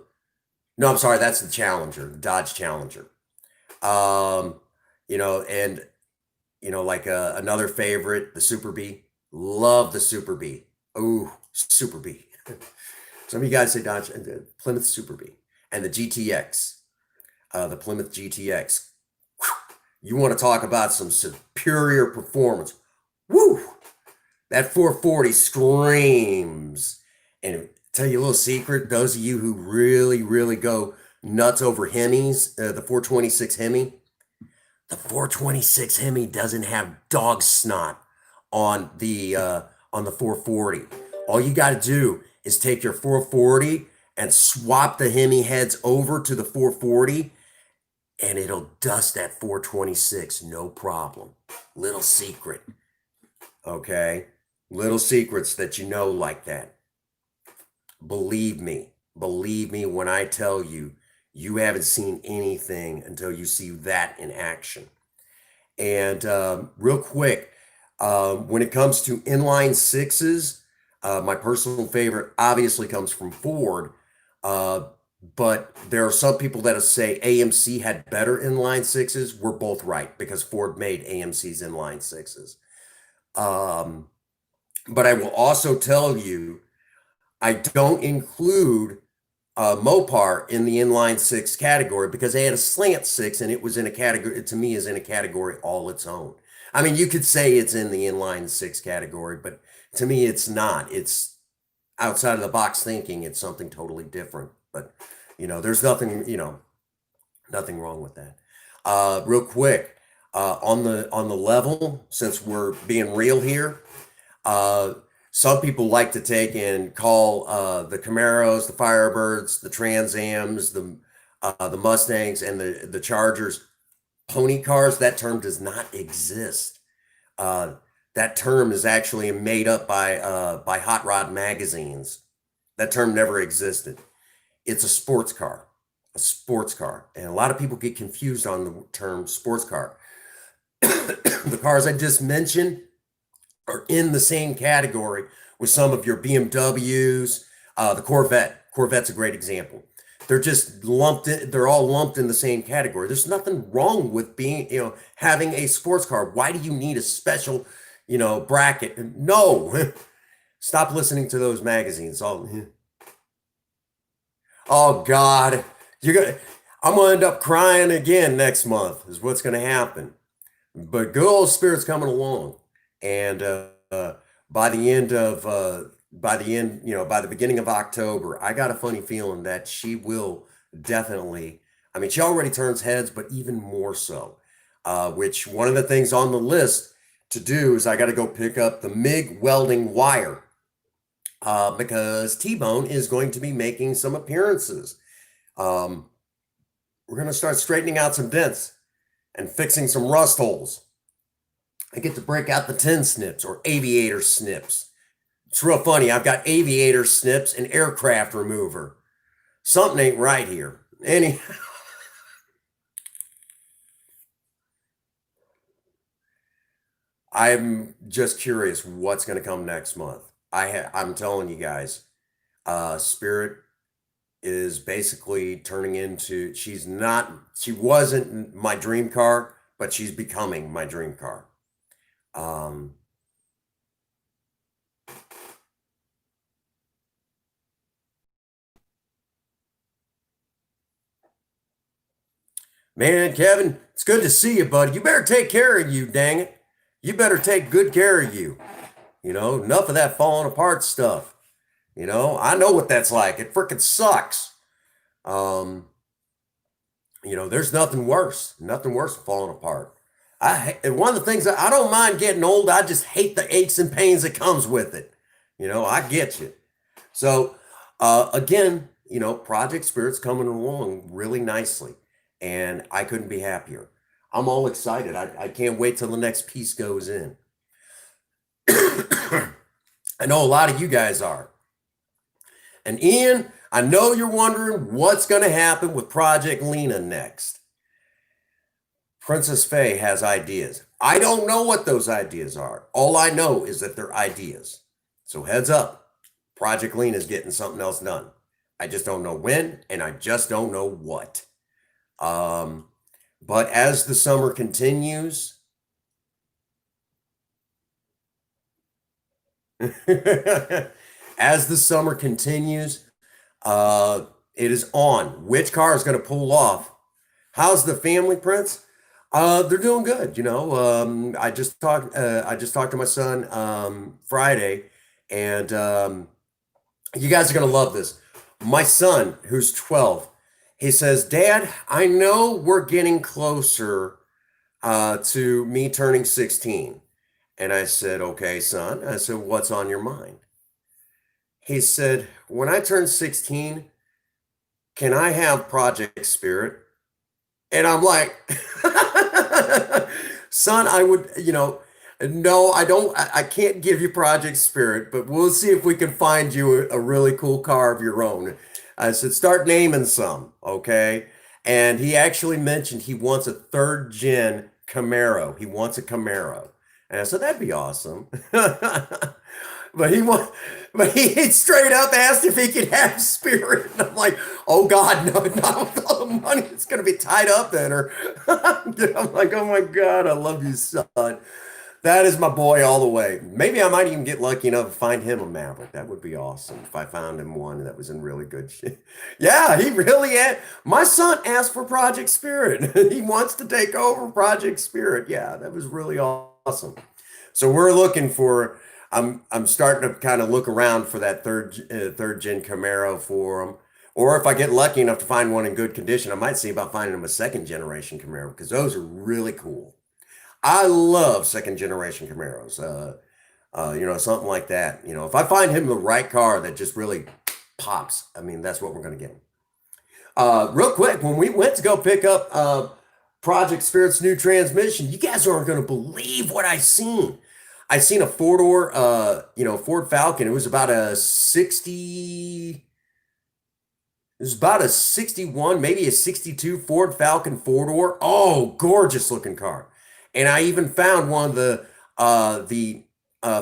no, I'm sorry, that's the Challenger, the Dodge Challenger. Um, and like another favorite, the Super Bee. Love the Super Bee. Ooh, Super Bee. Some of you guys say Dodge and the Plymouth Super Bee and the GTX, the Plymouth GTX. You want to talk about some superior performance? Woo! That 440 screams. And tell you a little secret: those of you who really, really go nuts over Hemis, the 426 Hemi, the 426 Hemi doesn't have dog snot on the 440. All you got to do is take your 440 and swap the Hemi heads over to the 440, and it'll dust that 426 no problem. Little secret, okay? Little secrets that like that. Believe me when I tell you, you haven't seen anything until you see that in action. And real quick, when it comes to inline sixes, my personal favorite obviously comes from Ford. But there are some people that say AMC had better inline sixes. We're both right because Ford made AMC's inline sixes. But I will also tell you, I don't include Mopar in the inline six category because they had a slant six and it was in a category, to me, is in a category all its own. I mean, you could say it's in the inline six category, but to me, it's not. It's outside of the box thinking. It's something totally different. But there's nothing wrong with that. Real quick, on the level, since we're being real here, uh, some people like to take and call the Camaros, the Firebirds, the Trans Ams, the Mustangs, and the Chargers pony cars. That term does not exist. Uh, that term is actually made up by hot rod magazines. That term never existed. It's a sports car, and a lot of people get confused on the term sports car. The cars I just mentioned are in the same category with some of your BMWs, the Corvette. Corvette's a great example. They're just lumped in, they're all lumped in the same category. There's nothing wrong with having a sports car. Why do you need a special, bracket? No. Stop listening to those magazines. Oh God. You're gonna I'm gonna end up crying again next month, is what's gonna happen. But good old Spirit's coming along. And by the end of by the beginning of October, I got a funny feeling that she will definitely. I mean, she already turns heads, but even more so. Which one of the things on the list to do is I got to go pick up the MIG welding wire because T-Bone is going to be making some appearances. Um, we're going to start straightening out some dents and fixing some rust holes. I get to break out the tin snips or aviator snips. It's real funny. I've got aviator snips and aircraft remover. Something ain't right here. I'm just curious what's going to come next month. I'm telling you guys, Spirit is basically turning into. She wasn't my dream car, but she's becoming my dream car. Um, Man, Kevin, it's good to see you, buddy. You better take care of you, dang it. You better take good care of you. Enough of that falling apart stuff. I know what that's like. It freaking sucks. Um, there's nothing worse than falling apart. And one of the things that I don't mind getting old, I just hate the aches and pains that comes with it. I get you. So, again, Project Spirit's coming along really nicely, and I couldn't be happier. I'm all excited. I can't wait till the next piece goes in. I know a lot of you guys are. And Ian, I know you're wondering what's going to happen with Project Lena next. Princess Faye has ideas. I don't know what those ideas are. All I know is that they're ideas. So heads up, Project Lena is getting something else done. I just don't know when, and I just don't know what. But as the summer continues, as the summer continues, it is on. Which car is going to pull off? How's the family, Prince? They're doing good. I just talked to my son Friday, and you guys are gonna love this. My son, who's 12, he says, "Dad, I know we're getting closer to me turning 16." And I said, "Okay, son." I said, "What's on your mind?" He said, "When I turn 16, can I have Project Spirit?" And I'm like, son, I would, no, I don't, I can't give you Project Spirit, but we'll see if we can find you a really cool car of your own. I said, start naming some, okay? And he actually mentioned he wants a third gen Camaro. He wants a Camaro. And I said, that'd be awesome. But he want, but he straight up asked if he could have Spirit. And I'm like, oh God, no, not with all the money. It's gonna be tied up in her. I'm like, oh my God, I love you, son. That is my boy all the way. Maybe I might even get lucky enough to find him a Maverick. That would be awesome if I found him one that was in really good shape. Yeah, he really had. My son asked for Project Spirit. He wants to take over Project Spirit. Yeah, that was really awesome. So we're looking for. I'm starting to kind of look around for that third gen Camaro for him. Or if I get lucky enough to find one in good condition, I might see about finding him a second generation Camaro because those are really cool. I love second generation Camaros. Something like that. If I find him the right car that just really pops, I mean, that's what we're going to get him. Real quick, when we went to go pick up Project Spirit's new transmission, you guys aren't going to believe what I seen. I seen a four door, Ford Falcon. It was about a 60. It was about a 61, maybe a 62 Ford Falcon four door. Oh, gorgeous looking car. And I even found one of the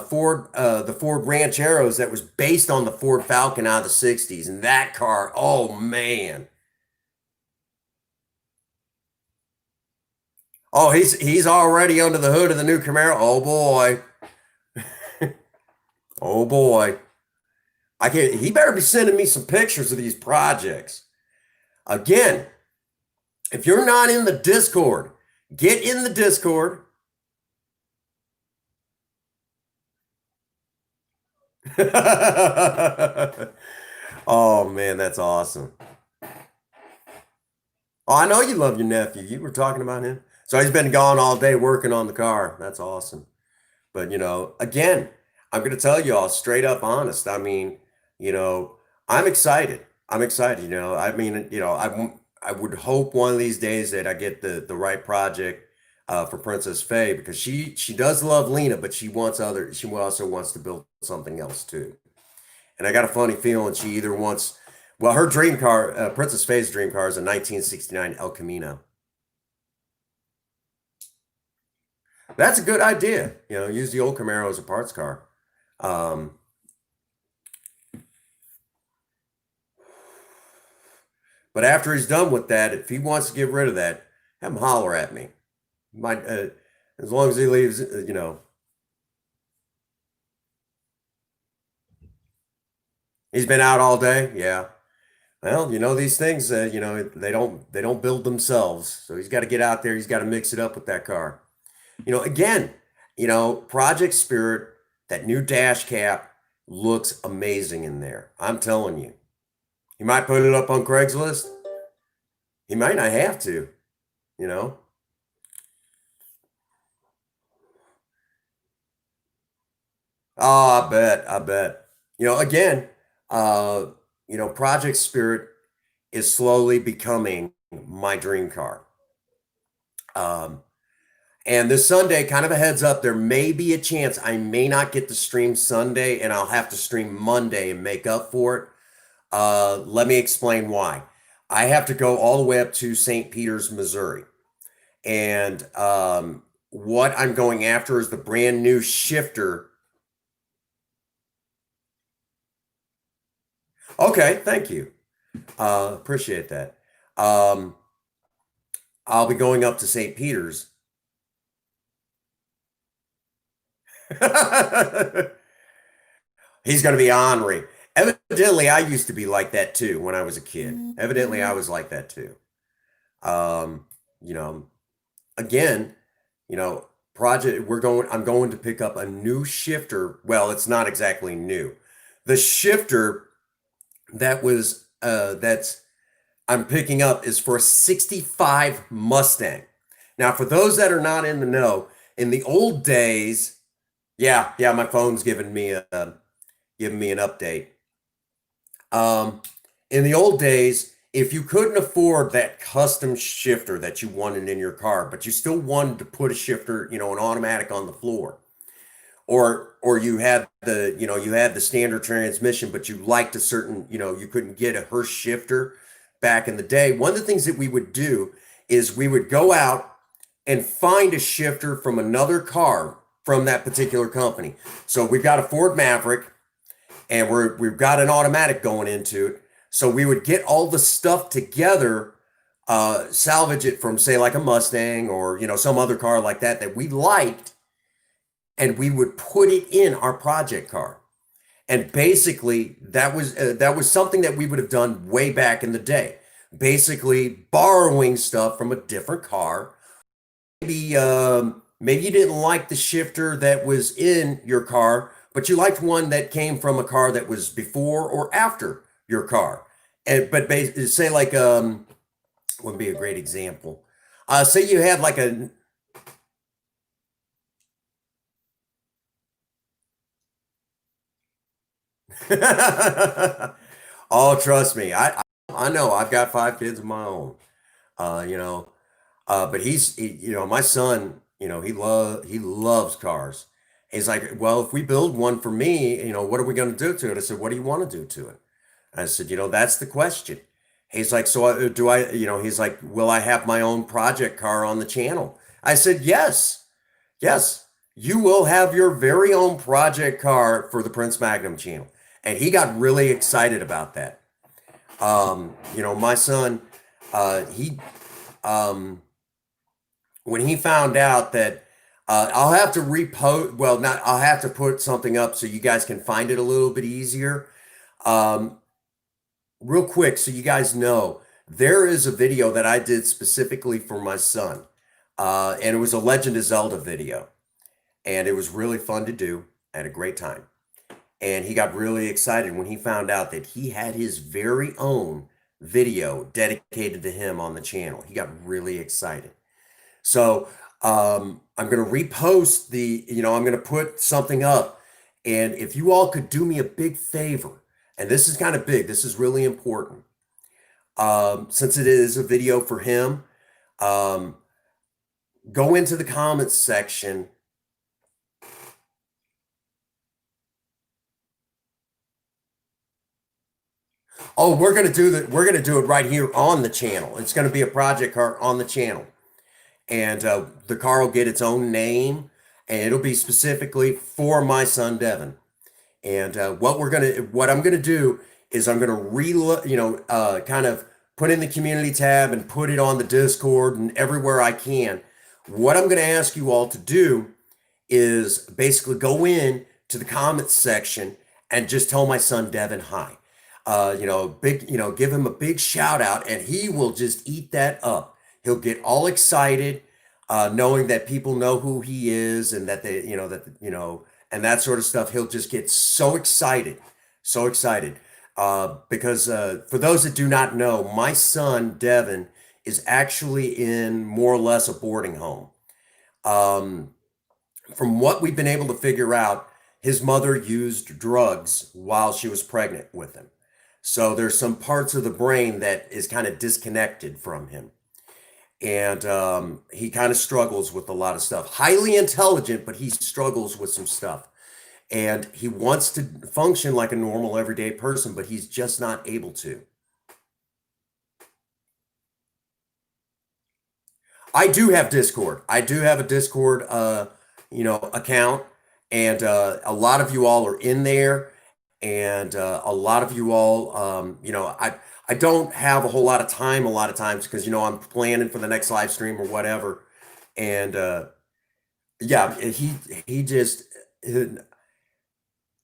Ford Rancheros that was based on the Ford Falcon out of the 60s. And that car, oh man. Oh, he's already under the hood of the new Camaro. Oh boy. Oh boy. He better be sending me some pictures of these projects. Again, if you're not in the Discord, get in the Discord. Oh man, that's awesome. Oh, I know you love your nephew. You were talking about him. So he's been gone all day working on the car. That's awesome. But again, I'm going to tell you all straight up honest. I mean, you know, I'm excited. I'm excited. I mean, I would hope one of these days that I get the right project for Princess Faye because she does love Lena, but she also wants to build something else too. And I got a funny feeling she either wants, well, her dream car, Princess Faye's dream car is a 1969 El Camino. That's a good idea. Use the old Camaro as a parts car. Um, but after he's done with that, if he wants to get rid of that, have him holler at me. Might, as long as he leaves, he's been out all day. Yeah. Well, these things, they don't build themselves. So he's got to get out there. He's got to mix it up with that car. Again, Project Spirit, that new dash cap looks amazing in there. I'm telling you. He might put it up on Craigslist. He might not have to, you know. Oh, I bet, I bet. Again, uh, Project Spirit is slowly becoming my dream car. Um, and this Sunday, kind of a heads up, there may be a chance I may not get to stream Sunday and I'll have to stream Monday and make up for it. Let me explain why. I have to go all the way up to St. Peters, Missouri. And what I'm going after is the brand new shifter. Okay, thank you. Appreciate that. Um, I'll be going up to St. Peters. He's going to be ornery. Evidently, I used to be like that too when I was a kid. Evidently, I was like that too. Um, you know, again, you know, I'm going to pick up a new shifter. Well, it's not exactly new. The shifter that's I'm picking up is for a 65 Mustang. Now, for those that are not in the know, in the old days, yeah, my phone's giving me an update. Um, in the old days, if you couldn't afford that custom shifter that you wanted in your car, but you still wanted to put a shifter, an automatic on the floor, or you had the standard transmission, but you liked a certain, you couldn't get a Hurst shifter back in the day. One of the things that we would do is we would go out and find a shifter from another car from that particular company. So we've got a Ford Maverick and we've got an automatic going into it. So we would get all the stuff together, salvage it from, say, like a Mustang or some other car like that we liked, and we would put it in our project car. And basically, that was something that we would have done way back in the day. Basically, borrowing stuff from a different car. Maybe you didn't like the shifter that was in your car, but you liked one that came from a car that was before or after your car. And but say like would be a great example. Say you had like a oh, trust me, I know I've got 5 kids of my own. Uh, you know, but my son, he loves cars. He's like, well, if we build one for me, what are we going to do to it? I said, what do you want to do to it? I said, that's the question. He's like, so do I, he's like, will I have my own project car on the channel? I said, yes, yes, you will have your very own project car for the Prince Magnum channel. And he got really excited about that. My son, he, um, when he found out that I'll have to repost, well, not, I'll have to put something up so you guys can find it a little bit easier. Um, Real quick, so you guys know, there is a video that I did specifically for my son, and it was a Legend of Zelda video, and it was really fun to do. I had a great time, and he got really excited when he found out that he had his very own video dedicated to him on the channel. He got really excited. So I'm going to repost I'm going to put something up. And if you all could do me a big favor, and this is kind of big, this is really important. Since it is a video for him, um, go into the comments section. Oh, we're gonna do it right here on the channel. It's gonna be a project car on the channel. And the car will get its own name, and it'll be specifically for my son Devin. And what I'm gonna do is I'm gonna kind of put in the community tab and put it on the Discord and everywhere I can. What I'm gonna ask you all to do is basically go in to the comments section and just tell my son Devin hi. big, give him a big shout out, and he will just eat that up. He'll get all excited, knowing that people know who he is and that and that sort of stuff. He'll just get so excited, so excited. Because for those that do not know, my son Devin is actually in more or less a boarding home. Um, from what we've been able to figure out, his mother used drugs while she was pregnant with him. So there's some parts of the brain that is kind of disconnected from him. And he kind of struggles with a lot of stuff. Highly intelligent, but he struggles with some stuff. And he wants to function like a normal everyday person, but he's just not able to. I do have Discord. I do have a Discord, account, and a lot of you all are in there, and a lot of you all, I don't have a whole lot of time a lot of times because I'm planning for the next live stream or whatever, and yeah, he just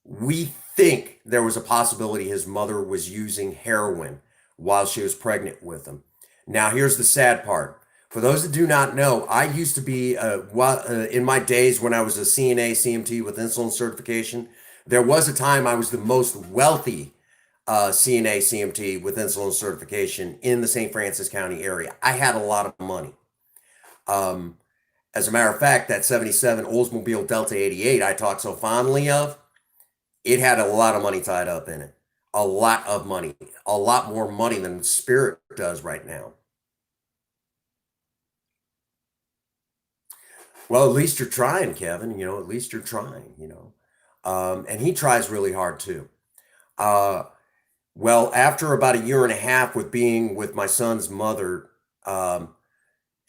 we think there was a possibility his mother was using heroin while she was pregnant with him. Now, here's the sad part. For those that do not know, I used to be, in my days when I was a CNA, CMT with insulin certification, there was a time I was the most wealthy CNA, CMT with insulin certification in the St. Francis County area. I had a lot of money. Um, as a matter of fact, that 77 Oldsmobile Delta 88 I talk so fondly of, it had a lot of money tied up in it. A lot of money. A lot more money than Spirit does right now. Well, at least you're trying, Kevin. At least you're trying. And he tries really hard too. Uh, well, after about a year and a half with being with my son's mother, um,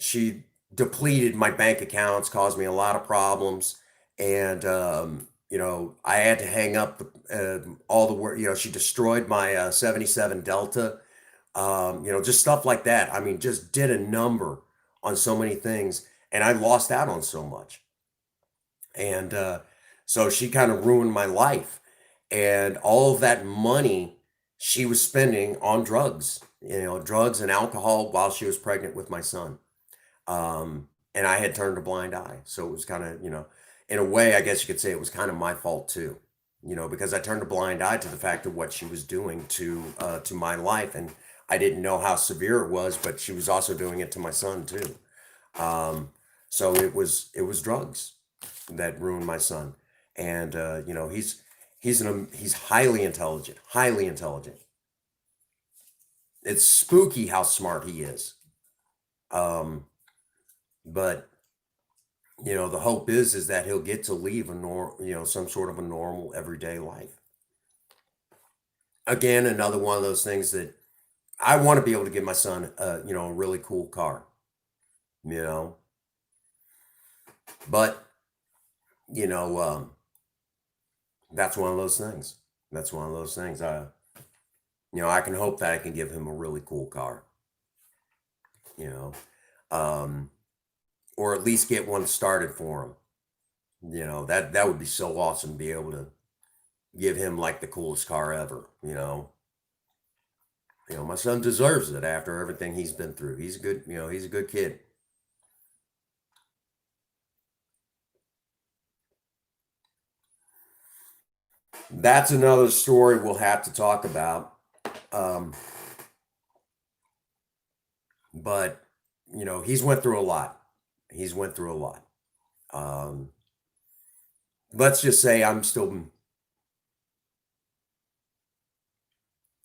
she depleted my bank accounts, caused me a lot of problems, and I had to hang up all the work. She destroyed my 77 Delta. Just stuff like that. I mean, just did a number on so many things, and I lost out on so much. And so she kind of ruined my life, and all of that money she was spending on drugs, drugs and alcohol while she was pregnant with my son. And I had turned a blind eye. So it was kind of, in a way, I guess you could say it was kind of my fault too, because I turned a blind eye to the fact of what she was doing to my life. And I didn't know how severe it was, but she was also doing it to my son too. Um, so it was drugs that ruined my son. And, he's highly intelligent, highly intelligent. It's spooky how smart he is. Um, but the hope is that he'll get to leave some sort of a normal everyday life. Again, another one of those things that I want to be able to give my son a really cool car, you know, but you know, that's one of those things. That's one of those things. I can hope that I can give him a really cool car, you know, um, or at least get one started for him. That would be so awesome to be able to give him like the coolest car ever. My son deserves it after everything he's been through. He's a good kid. That's another story we'll have to talk about. Um, but he's went through a lot. He's went through a lot. Um, let's just say I'm still.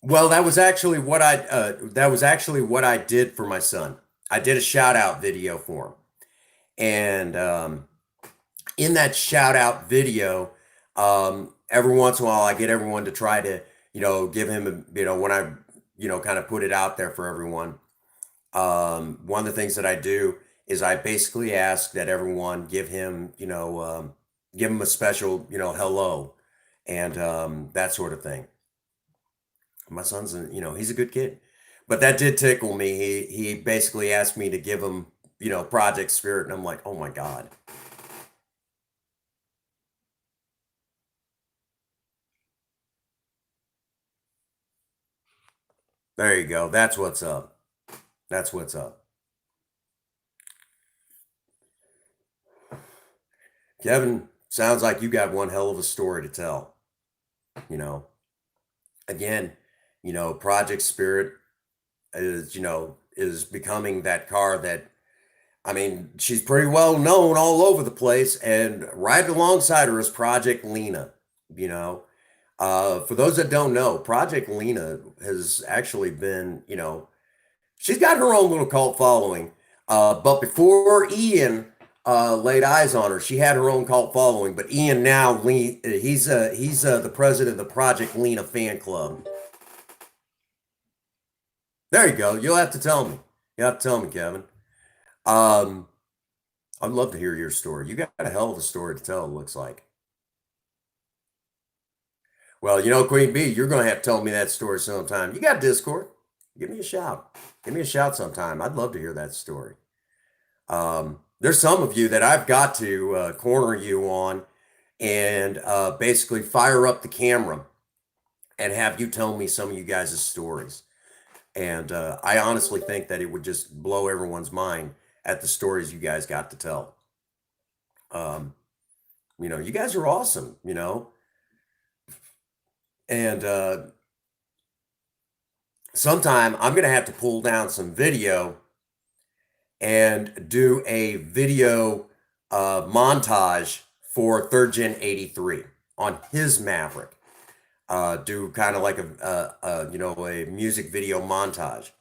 Well, that was actually what I did for my son. I did a shout out video for him, and in that shout out video, every once in a while I get everyone to try to give him when I kind of put it out there for everyone. One of the things that I do is I basically ask that everyone give him a special hello, and that sort of thing. My son's he's a good kid, but that did tickle me. He basically asked me to give him Project Spirit, and I'm like, oh my god. There you go. That's what's up. That's what's up. Kevin, sounds like you got one hell of a story to tell. You know, again, Project Spirit is becoming that car that, I mean, she's pretty well known all over the place. And right alongside her is Project Lena. You know, for those that don't know, Project Lena has actually been, she's got her own little cult following. But before Ian laid eyes on her, she had her own cult following. But Ian now, he's the president of the Project Lena fan club. There you go. You'll have to tell me. You have to tell me, Kevin. Um, I'd love to hear your story. You got a hell of a story to tell, it looks like. Well, Queen Bee, you're going to have to tell me that story sometime. You got Discord. Give me a shout. Give me a shout sometime. I'd love to hear that story. There's some of you that I've got to corner you on and basically fire up the camera and have you tell me some of you guys' stories. And I honestly think that it would just blow everyone's mind at the stories you guys got to tell. You guys are awesome, and sometime I'm going to have to pull down some video and do a video montage for Third Gen 83 on his Maverick. Do kind of like a music video montage.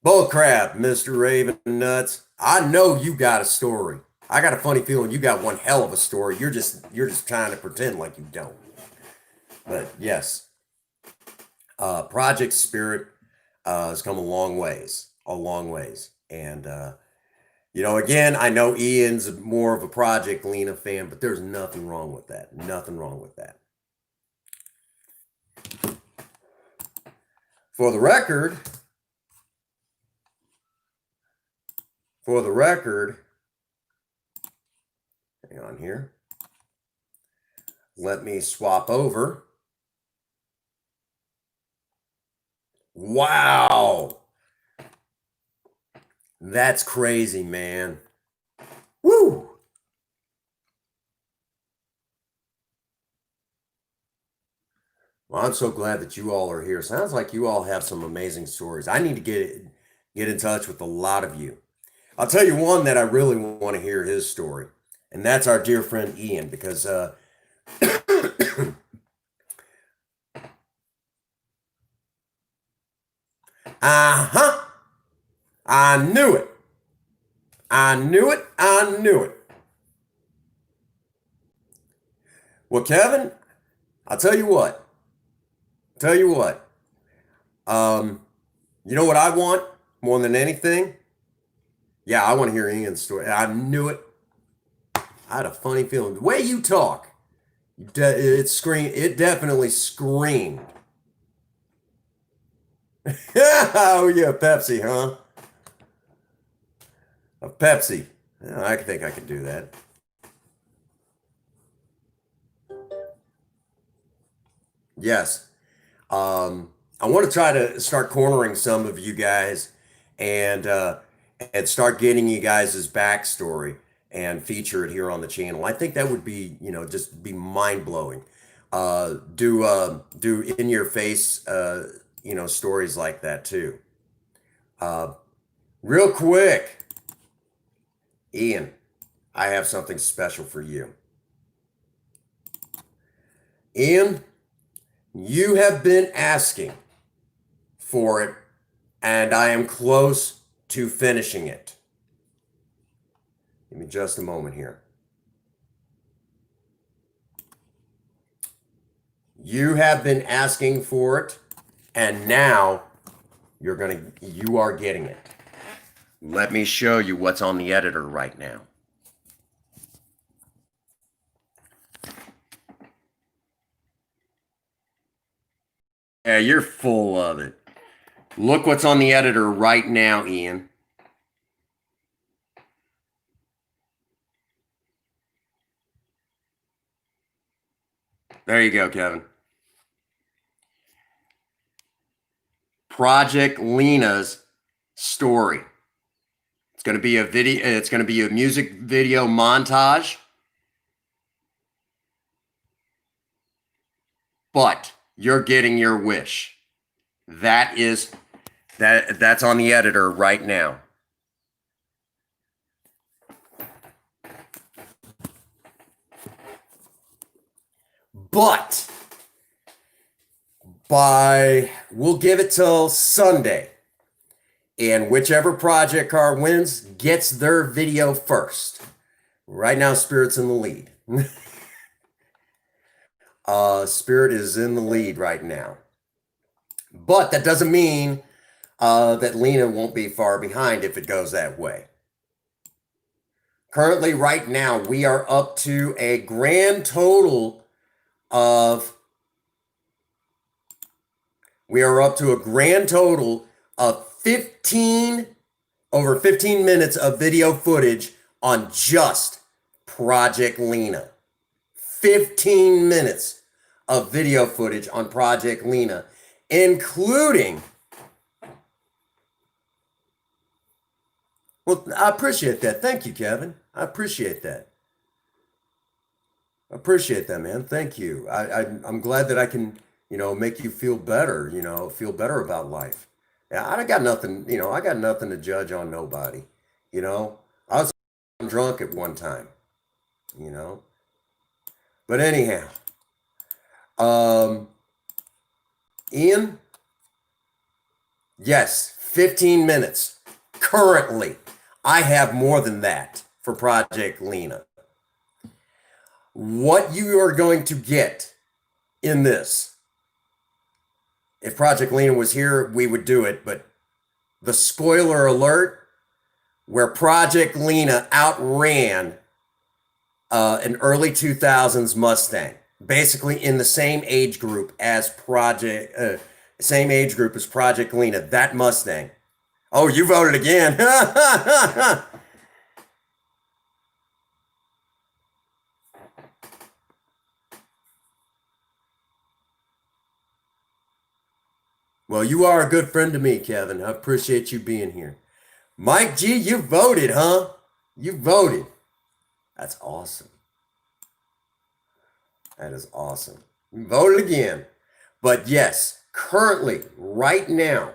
Bull crap, Mr. Raven Nuts. I know you got a story. I got a funny feeling you got one hell of a story. You're just trying to pretend like you don't. But yes, Project Spirit has come a long ways, and again, I know Ian's more of a Project Lena fan, but there's nothing wrong with that. Nothing wrong with that. For the record, hang on here. Let me swap over. Wow. That's crazy, man. Woo. Well, I'm so glad that you all are here. Sounds like you all have some amazing stories. I need to get in touch with a lot of you. I'll tell you one that I really want to hear his story, and that's our dear friend Ian, because uh-huh. I knew it. I knew it. I knew it. Well, Kevin, I'll tell you what. You know what I want more than anything? Yeah, I want to hear Ian's story. I knew it. I had a funny feeling. The way you talk, it definitely screamed. Oh yeah, Pepsi, huh? A Pepsi. Yeah, I think I could do that. Yes. I want to try to start cornering some of you guys and start getting you guys' backstory and feature it here on the channel. I think that would be, just be mind blowing. Do in your face, stories like that too. Real quick, Ian, I have something special for you. Ian, you have been asking for it, and I am close to finishing it. Give me just a moment here. You have been asking for it, and now you are getting it. Let me show you what's on the editor right now. Yeah, you're full of it. Look what's on the editor right now, Ian. There you go, Kevin. Project Lena's story. It's going to be a video. It's going to be a music video montage. But you're getting your wish. That's on the editor right now. But we'll give it till Sunday. And whichever project car wins gets their video first. Right now, Spirit's in the lead. Spirit is in the lead right now. But that doesn't mean that Lena won't be far behind if it goes that way. Currently, right now, we are up to a grand total of over 15 minutes of video footage on just Project Lena. 15 minutes of video footage on Project Lena, including, well, I appreciate that. Thank you, Kevin. I appreciate that. I appreciate that, man. Thank you. I'm glad that I can, make you feel better, feel better about life. Yeah, I got nothing, I got nothing to judge on nobody. I was drunk at one time, But anyhow, Ian, yes, 15 minutes. Currently, I have more than that for Project Lena. What you are going to get in this, if Project Lena was here, we would do it, but the spoiler alert, where Project Lena outran an early 2000s Mustang, basically in the same age group as Project Lena, that Mustang. Oh, you voted again. Well, you are a good friend to me, Kevin. I appreciate you being here. Mike G, you voted, huh? You voted. That's awesome. That is awesome. You voted again. But yes, currently, right now,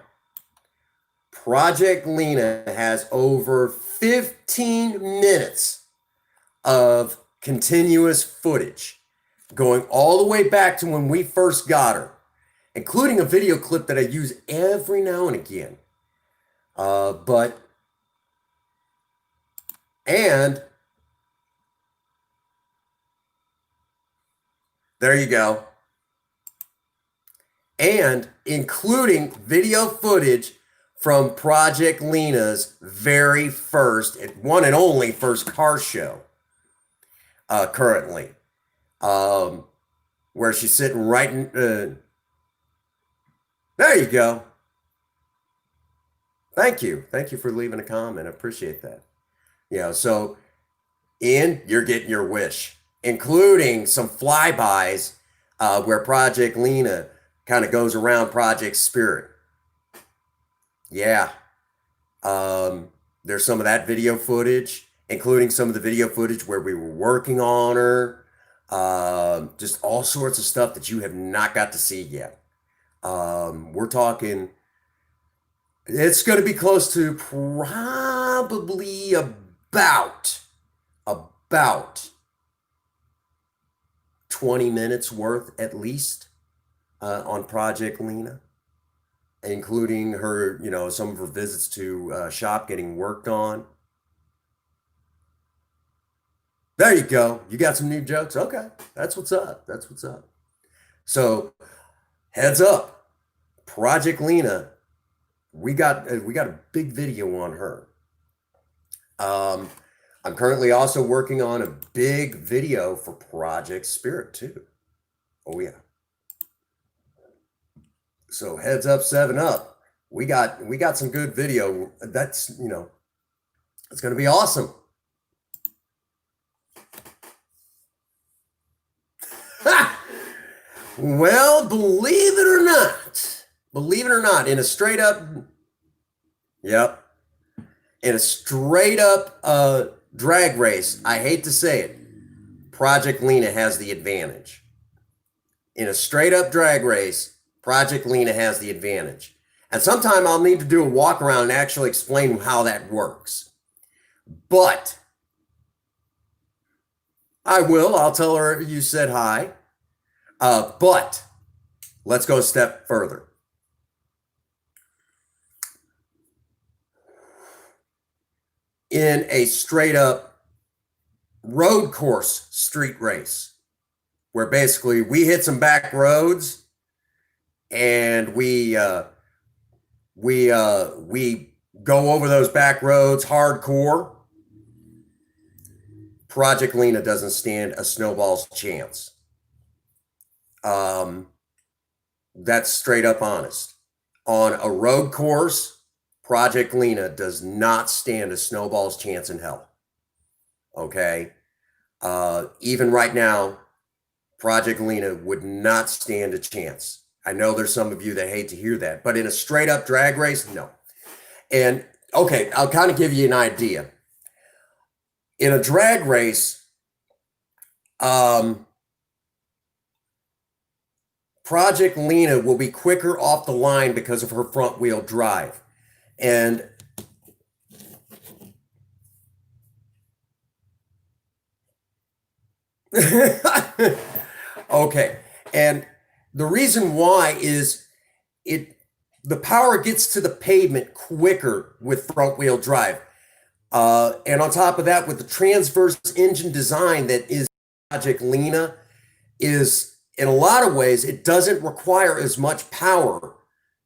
Project Lena has over 15 minutes of continuous footage going all the way back to when we first got her, including a video clip that I use every now and again. And there you go. And including video footage from Project Lena's very first, one and only first car show, currently, where she's sitting right in, there you go. Thank you. Thank you for leaving a comment. I appreciate that. So Ian, you're getting your wish, including some flybys where Project Lena kind of goes around Project Spirit. Yeah. There's some of that video footage, including some of the video footage where we were working on her. Just all sorts of stuff that you have not got to see yet. We're talking, it's going to be close to probably about 20 minutes worth at least on Project Lena, including her, some of her visits to shop getting worked on. There you go. You got some new jokes? Okay. That's what's up. That's what's up. So heads up. Project Lena, we got a big video on her. I'm currently also working on a big video for Project Spirit too. Oh yeah. So heads up, 7-Up. We got some good video. That's, it's going to be awesome. Well, believe it or not, believe it or not, in a straight up, yep, in a straight up drag race, I hate to say it, Project Lena has the advantage. In a straight up drag race, Project Lena has the advantage. And sometime I'll need to do a walk around and actually explain how that works. But I will. I'll tell her you said hi. But let's go a step further. In a straight up road course street race, where basically we hit some back roads and we go over those back roads hardcore, Project Lena doesn't stand a snowball's chance. That's straight up honest. On a road course, Project Lena does not stand a snowball's chance in hell. Okay? Even right now, Project Lena would not stand a chance. I know there's some of you that hate to hear that, but in a straight up drag race, no. And okay, I'll kind of give you an idea. In a drag race, Project Lena will be quicker off the line because of her front wheel drive. And okay. And the reason why is the power gets to the pavement quicker with front wheel drive. And on top of that, with the transverse engine design that is Project Lena, is in a lot of ways, it doesn't require as much power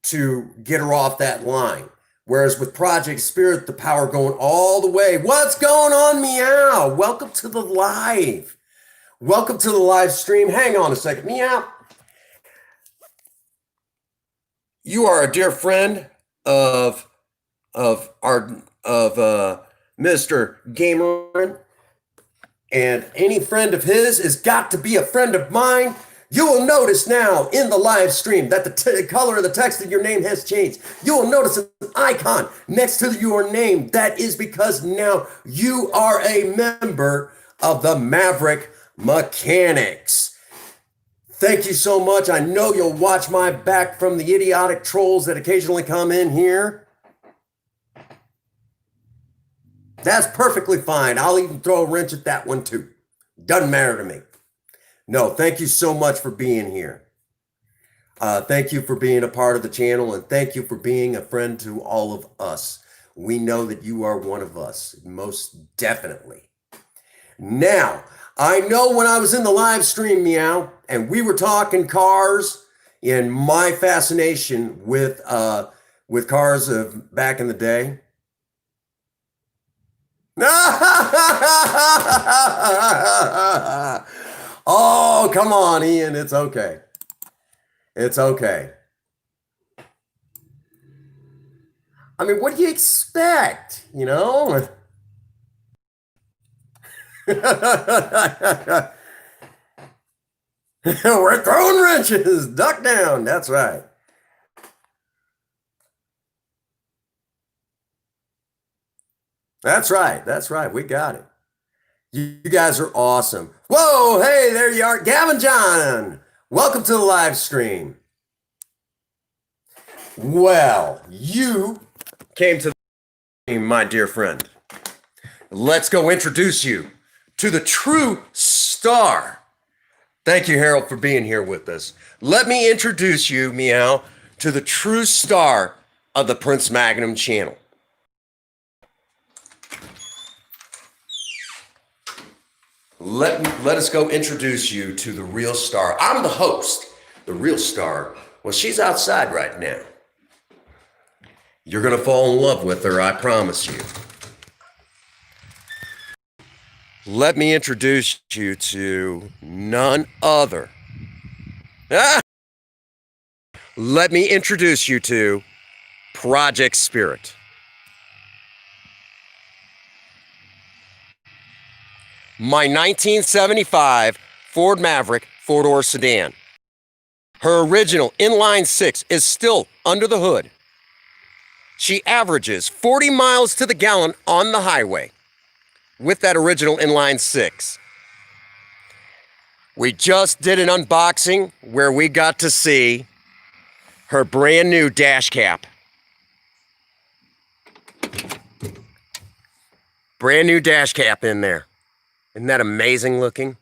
to get her off that line. Whereas with Project Spirit, the power going all the way. What's going on, Meow? Welcome to the live. Welcome to the live stream. Hang on a second, Meow. You are a dear friend of Mr. Gamer, and any friend of his has got to be a friend of mine. You will notice now in the live stream that the color of the text of your name has changed. You will notice an icon next to your name. That is because now you are a member of the Maverick Mechanics. Thank you so much. I know you'll watch my back from the idiotic trolls that occasionally come in here. That's perfectly fine. I'll even throw a wrench at that one too. Doesn't matter to me. No, thank you so much for being here. Thank you for being a part of the channel, and thank you for being a friend to all of us. We know that you are one of us, most definitely. Now, I know when I was in the live stream, Meow, and we were talking cars and my fascination with cars of back in the day. Oh, come on, Ian. It's okay. It's okay. I mean, what do you expect? You know? We're throwing wrenches. Duck down. That's right. That's right. That's right. We got it. You guys are awesome. Whoa, hey, there you are. Gavin John, welcome to the live stream. Well, you came to the stream, my dear friend. Let's go introduce you to the true star. Thank you, Harold, for being here with us. Let me introduce you, Meow, to the true star of the Prince Magnum channel. Let us go introduce you to the real star. I'm the host. The real star, well, she's outside right now. You're going to fall in love with her, I promise you. Let me introduce you to none other. Let me introduce you to Project Spirit. My 1975 Ford Maverick four-door sedan. Her original Inline Six is still under the hood. She averages 40 miles to the gallon on the highway with that original Inline Six. We just did an unboxing where we got to see her brand new dash cap. Brand new dash cap in there. Isn't that amazing looking?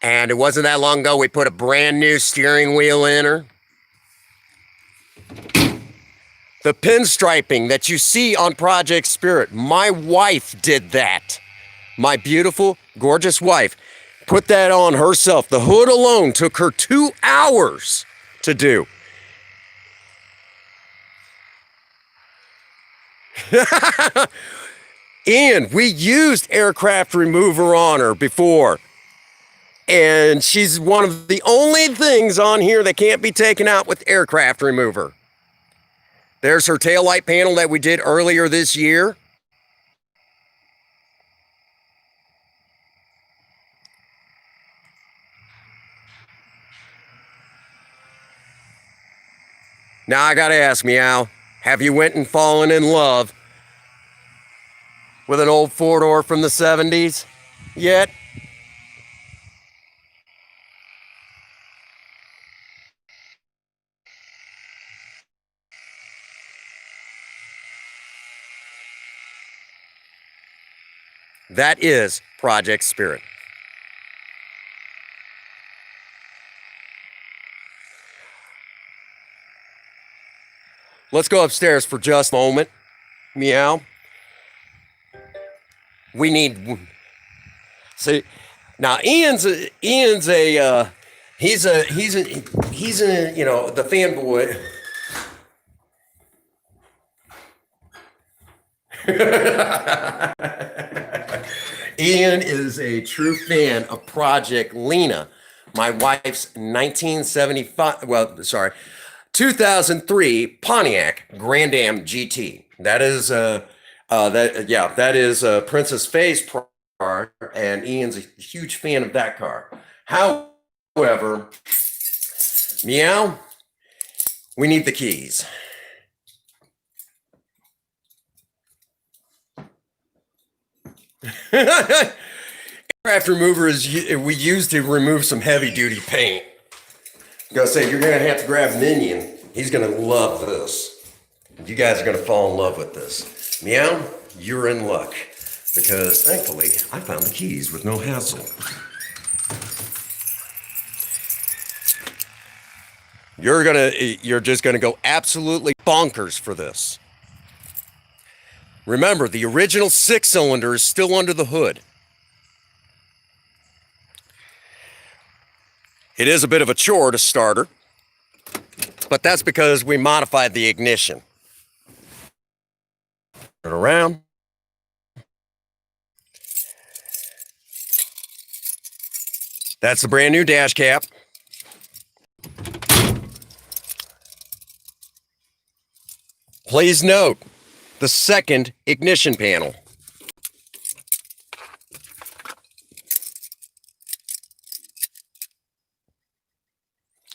And it wasn't that long ago we put a brand new steering wheel in her. The pinstriping that you see on Project Spirit, my wife did that. My beautiful, gorgeous wife put that on herself. The hood alone took her 2 hours to do. And we used aircraft remover on her before. And she's one of the only things on here that can't be taken out with aircraft remover. There's her taillight panel that we did earlier this year. Now I gotta ask, Meow, have you went and fallen in love with an old four-door from the 70s yet? That is Project Spirit. Let's go upstairs for just a moment. Meow. We need. See, now Ian's a he's a you know, the fanboy. Ian is a true fan of Project Lena, my wife's 2003 Pontiac Grand Am GT. That is that is Princess Faye's car, and Ian's a huge fan of that car. However, Meow, we need the keys. Aircraft remover we use to remove some heavy duty paint. I'm gonna say you're gonna have to grab Minion. He's gonna love this. You guys are gonna fall in love with this. Meow, you're in luck because thankfully I found the keys with no hassle. You're just gonna go absolutely bonkers for this. Remember, the original 6-cylinder is still under the hood. It is a bit of a chore to start her, but that's because we modified the ignition. Turn around. That's the brand new dash cap. Please note the second ignition panel.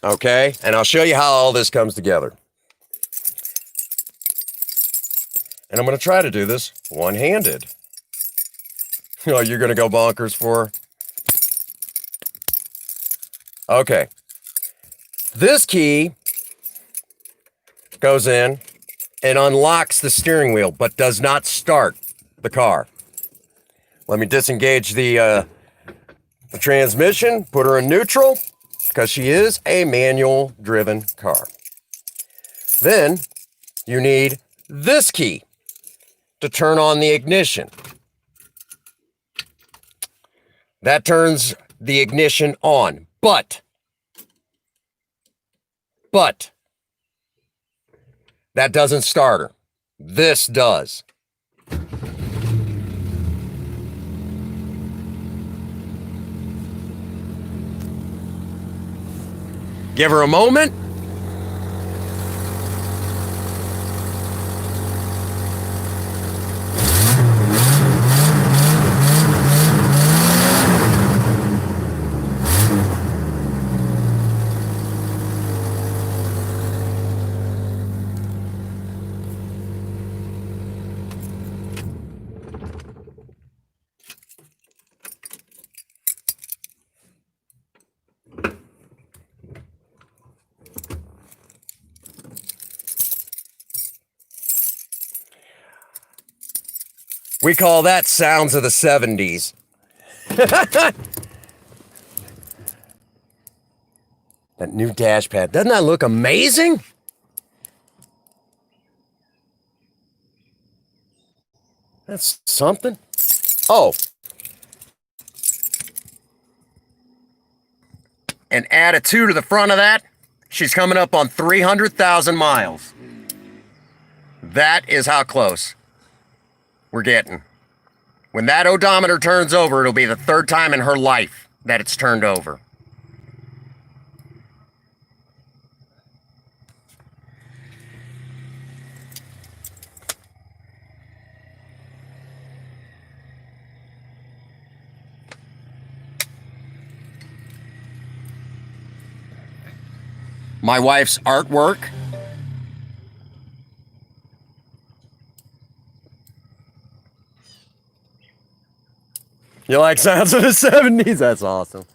Okay, and I'll show you how all this comes together. And I'm going to try to do this one-handed. Oh, you're going to go bonkers for? Okay. This key goes in and unlocks the steering wheel, but does not start the car. Let me disengage the transmission, put her in neutral, because she is a manual-driven car. Then you need this key to turn on the ignition. That turns the ignition on, but that doesn't start her. This does. Give her a moment. We call that sounds of the 70s. That new dash pad. Doesn't that look amazing? That's something. Oh. And add a 2 to the front of that, she's coming up on 300,000 miles. That is how close we're getting. When that odometer turns over, it'll be the third time in her life that it's turned over. My wife's artwork. You like sounds of the 70s? That's awesome.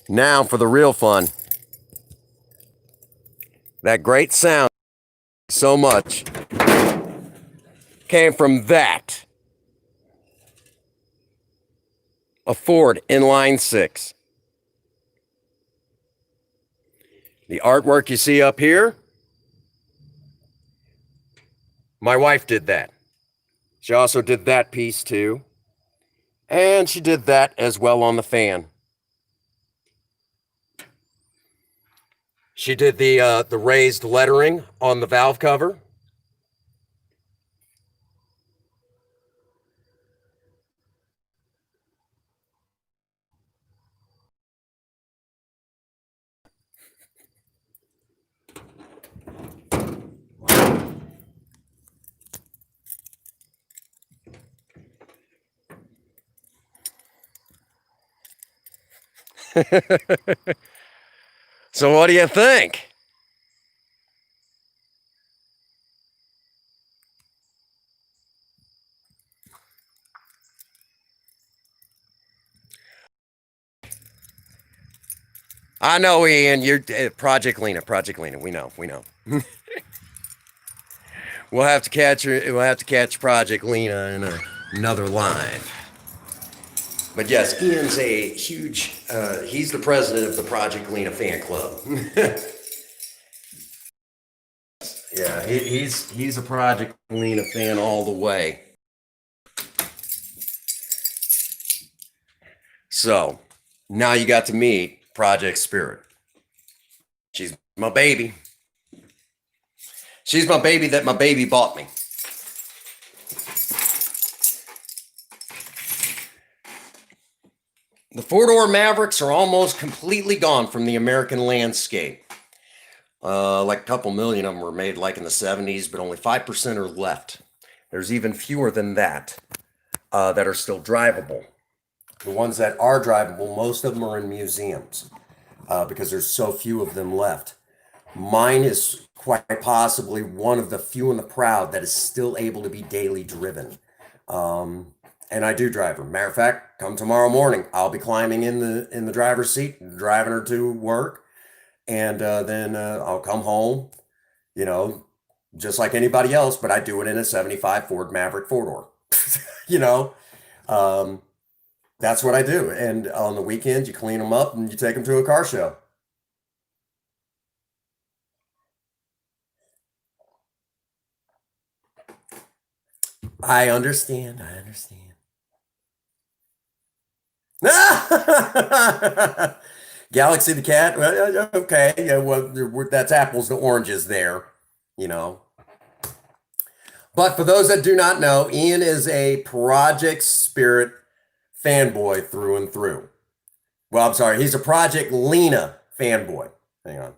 Now for the real fun. That great sound so much came from that. A Ford Inline Six. The artwork you see up here, my wife did that. She also did that piece too. And she did that as well on the fan. She did the raised lettering on the valve cover. So what do you think? I know, Ian, you're Project Lena, we know. We'll have to catch Project Lena in another live. But yes, Ian's a huge, he's the president of the Project Lena fan club. Yeah, he's a Project Lena fan all the way. So, now you got to meet Project Spirit. She's my baby. She's my baby that my baby bought me. The four-door Mavericks are almost completely gone from the American landscape. Like a couple million of them were made like in the 70s, but only 5% are left. There's even fewer than that that are still drivable. The ones that are drivable, most of them are in museums because there's so few of them left. Mine is quite possibly one of the few in the crowd that is still able to be daily driven. And I do drive her. Matter of fact, come tomorrow morning, I'll be climbing in the driver's seat, driving her to work, and then I'll come home, you know, just like anybody else, but I do it in a 75 Ford Maverick four-door. You know, that's what I do. And on the weekends, you clean them up and you take them to a car show. I understand. Galaxy the cat. Well, okay, yeah. Well, that's apples to oranges there, you know. But for those that do not know, Ian is a Project Spirit fanboy through and through. Well, I'm sorry, he's a Project Lena fanboy. Hang on.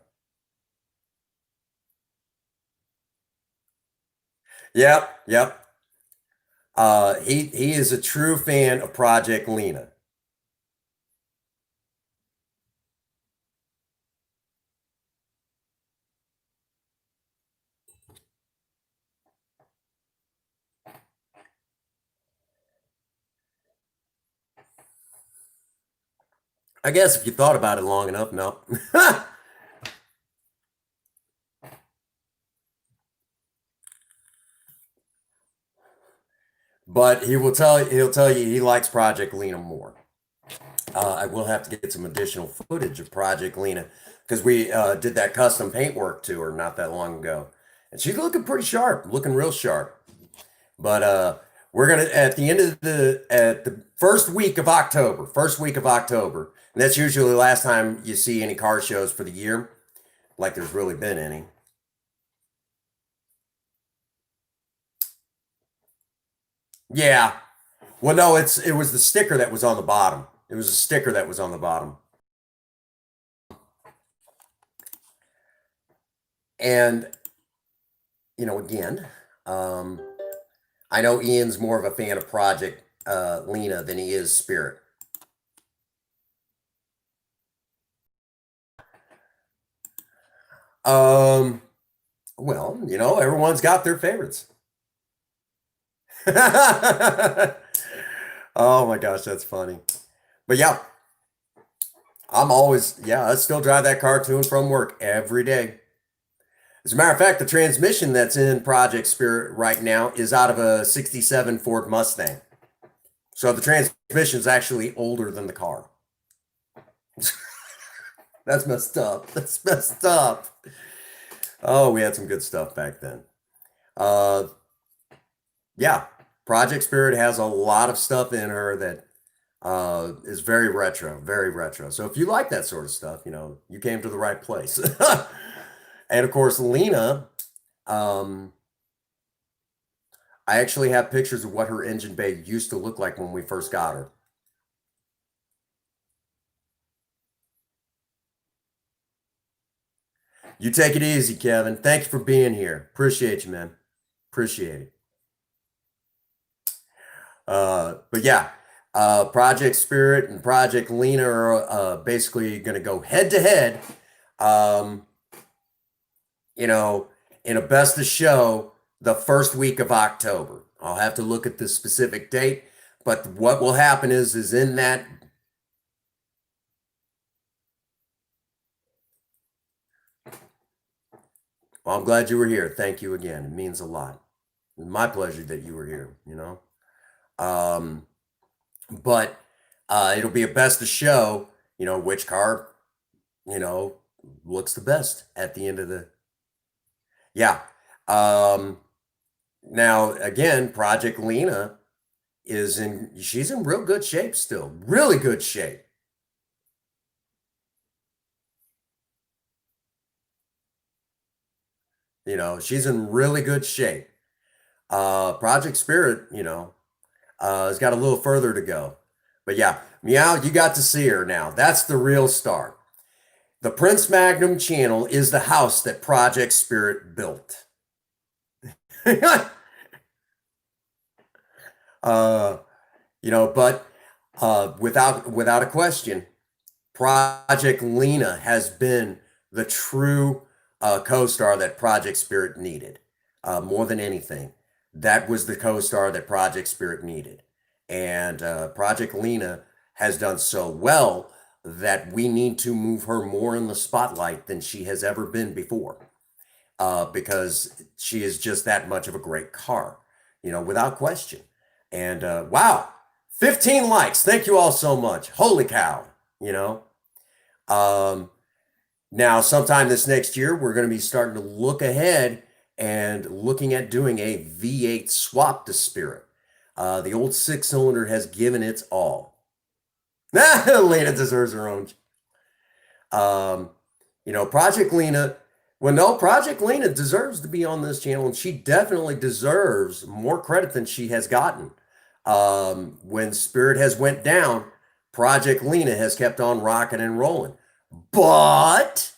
Yep. He is a true fan of Project Lena. I guess if you thought about it long enough, no. but he'll tell you he likes Project Lena more. I will have to get some additional footage of Project Lena because we did that custom paintwork to her not that long ago, and she's looking pretty sharp, looking real sharp. But we're gonna at the end of the first week of October, and that's usually the last time you see any car shows for the year, like there's really been any. Yeah. Well, no, it was the sticker that was on the bottom. It was a sticker that was on the bottom. And again, um, I know Ian's more of a fan of Project Lena than he is Spirit. Um, well, everyone's got their favorites. Oh my gosh, that's funny. But yeah, I still drive that car to and from work every day. As a matter of fact, the transmission that's in Project Spirit right now is out of a 67 Ford Mustang. So the transmission is actually older than the car. That's messed up. That's messed up. Oh, we had some good stuff back then. Uh, yeah, Project Spirit has a lot of stuff in her that is very retro, very retro. So if you like that sort of stuff, you came to the right place. And of course, Lena, um, I actually have pictures of what her engine bay used to look like when we first got her. You take it easy, Kevin. Thank you for being here. Appreciate you, man. Appreciate it. But yeah, Project Spirit and Project Lena are basically going to go head to head. In a best of show the first week of October. I'll have to look at the specific date, but what will happen is in that. Well, I'm glad you were here. Thank you again. It means a lot. My pleasure that you were here, Um, but it'll be a best of show, which car, you know, looks the best at the end of the. Yeah. Um, Now again, Project Lena she's in real good shape still. Really good shape. She's in really good shape. Project Spirit, has got a little further to go. But yeah, Meow, you got to see her now. That's the real star. The Prince Magnum channel is the house that Project Spirit built. uh, but without a question, Project Lena has been the true co-star that Project Spirit needed more than anything. That was the co-star that Project Spirit needed. And Project Lena has done so well that we need to move her more in the spotlight than she has ever been before because she is just that much of a great car, without question. And wow, 15 likes. Thank you all so much. Holy cow, you know. Um, Now, sometime this next year, we're going to be starting to look ahead and looking at doing a V8 swap to Spirit. The old six-cylinder has given its all. Lena deserves her own. Um, Project Lena. Well, no, Project Lena deserves to be on this channel, and she definitely deserves more credit than she has gotten. When Spirit has went down, Project Lena has kept on rocking and rolling. But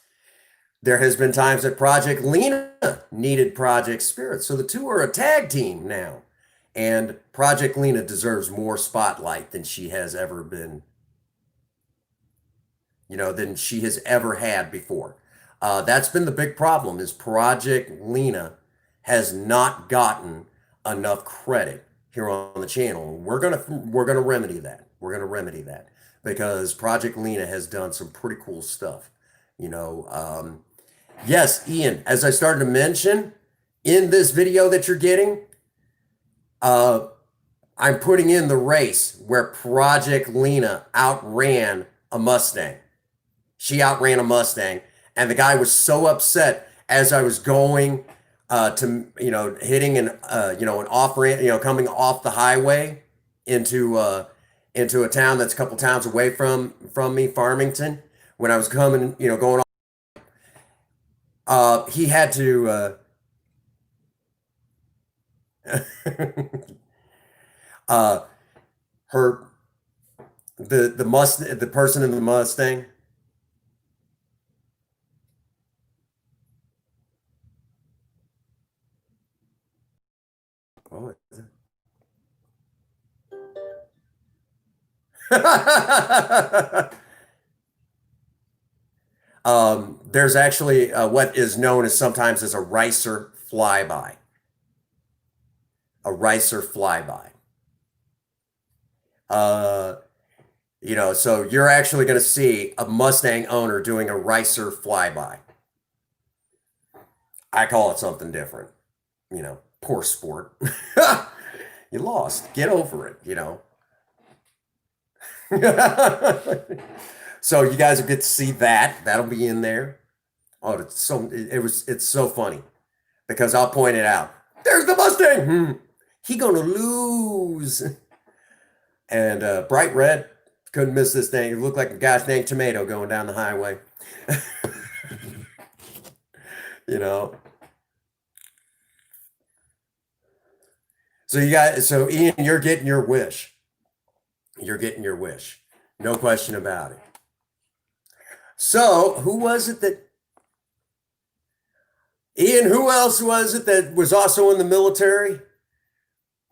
there has been times that Project Lena needed Project Spirit. So the two are a tag team now. And Project Lena deserves more spotlight than she has ever been, than she has ever had before. That's been the big problem is Project Lena has not gotten enough credit here on the channel. We're gonna remedy that. We're gonna remedy that because Project Lena has done some pretty cool stuff. Yes, Ian, as I started to mention in this video that you're getting, uh, I'm putting in the race where Project Lena outran a Mustang. She outran a Mustang, and the guy was so upset as I was going to, hitting an off ramp, coming off the highway into into a town that's a couple towns away from me, Farmington. When I was coming, going off, he had to. Uh, her the person in the Mustang. Oh. There's actually what is known as sometimes as a ricer flyby. A ricer flyby. So you're actually going to see a Mustang owner doing a ricer flyby. I call it something different. Poor sport. You lost. Get over it, So you guys will get to see that. That'll be in there. Oh, it's so funny because I'll point it out. There's the Mustang. He gonna lose. And bright red, couldn't miss this thing. It looked like a gosh dang tomato going down the highway. So Ian, you're getting your wish. You're getting your wish. No question about it. So who was it that Ian, who else was it that was also in the military?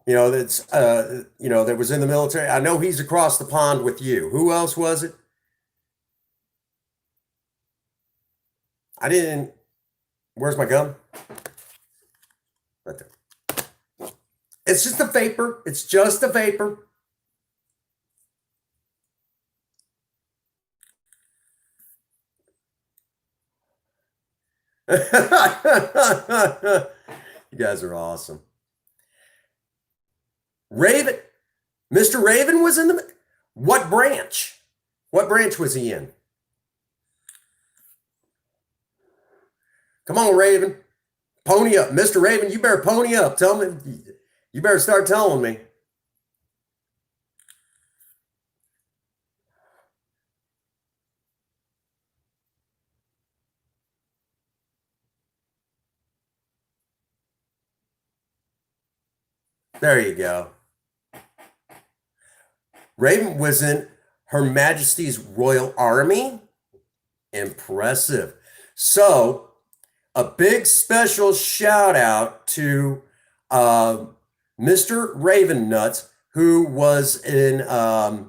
That was in the military. I know he's across the pond with you. Who else was it? I didn't. Where's my gum? Right there. It's just a vapor. It's just a vapor. You guys are awesome. Raven, Mr. Raven was in the. What branch? What branch was he in? Come on, Raven. Pony up. Mr. Raven, you better pony up. Tell me. You better start telling me. There you go. Raven was in Her Majesty's Royal Army. Impressive. So, a big special shout out to Mr. Raven Nuts, who was in Her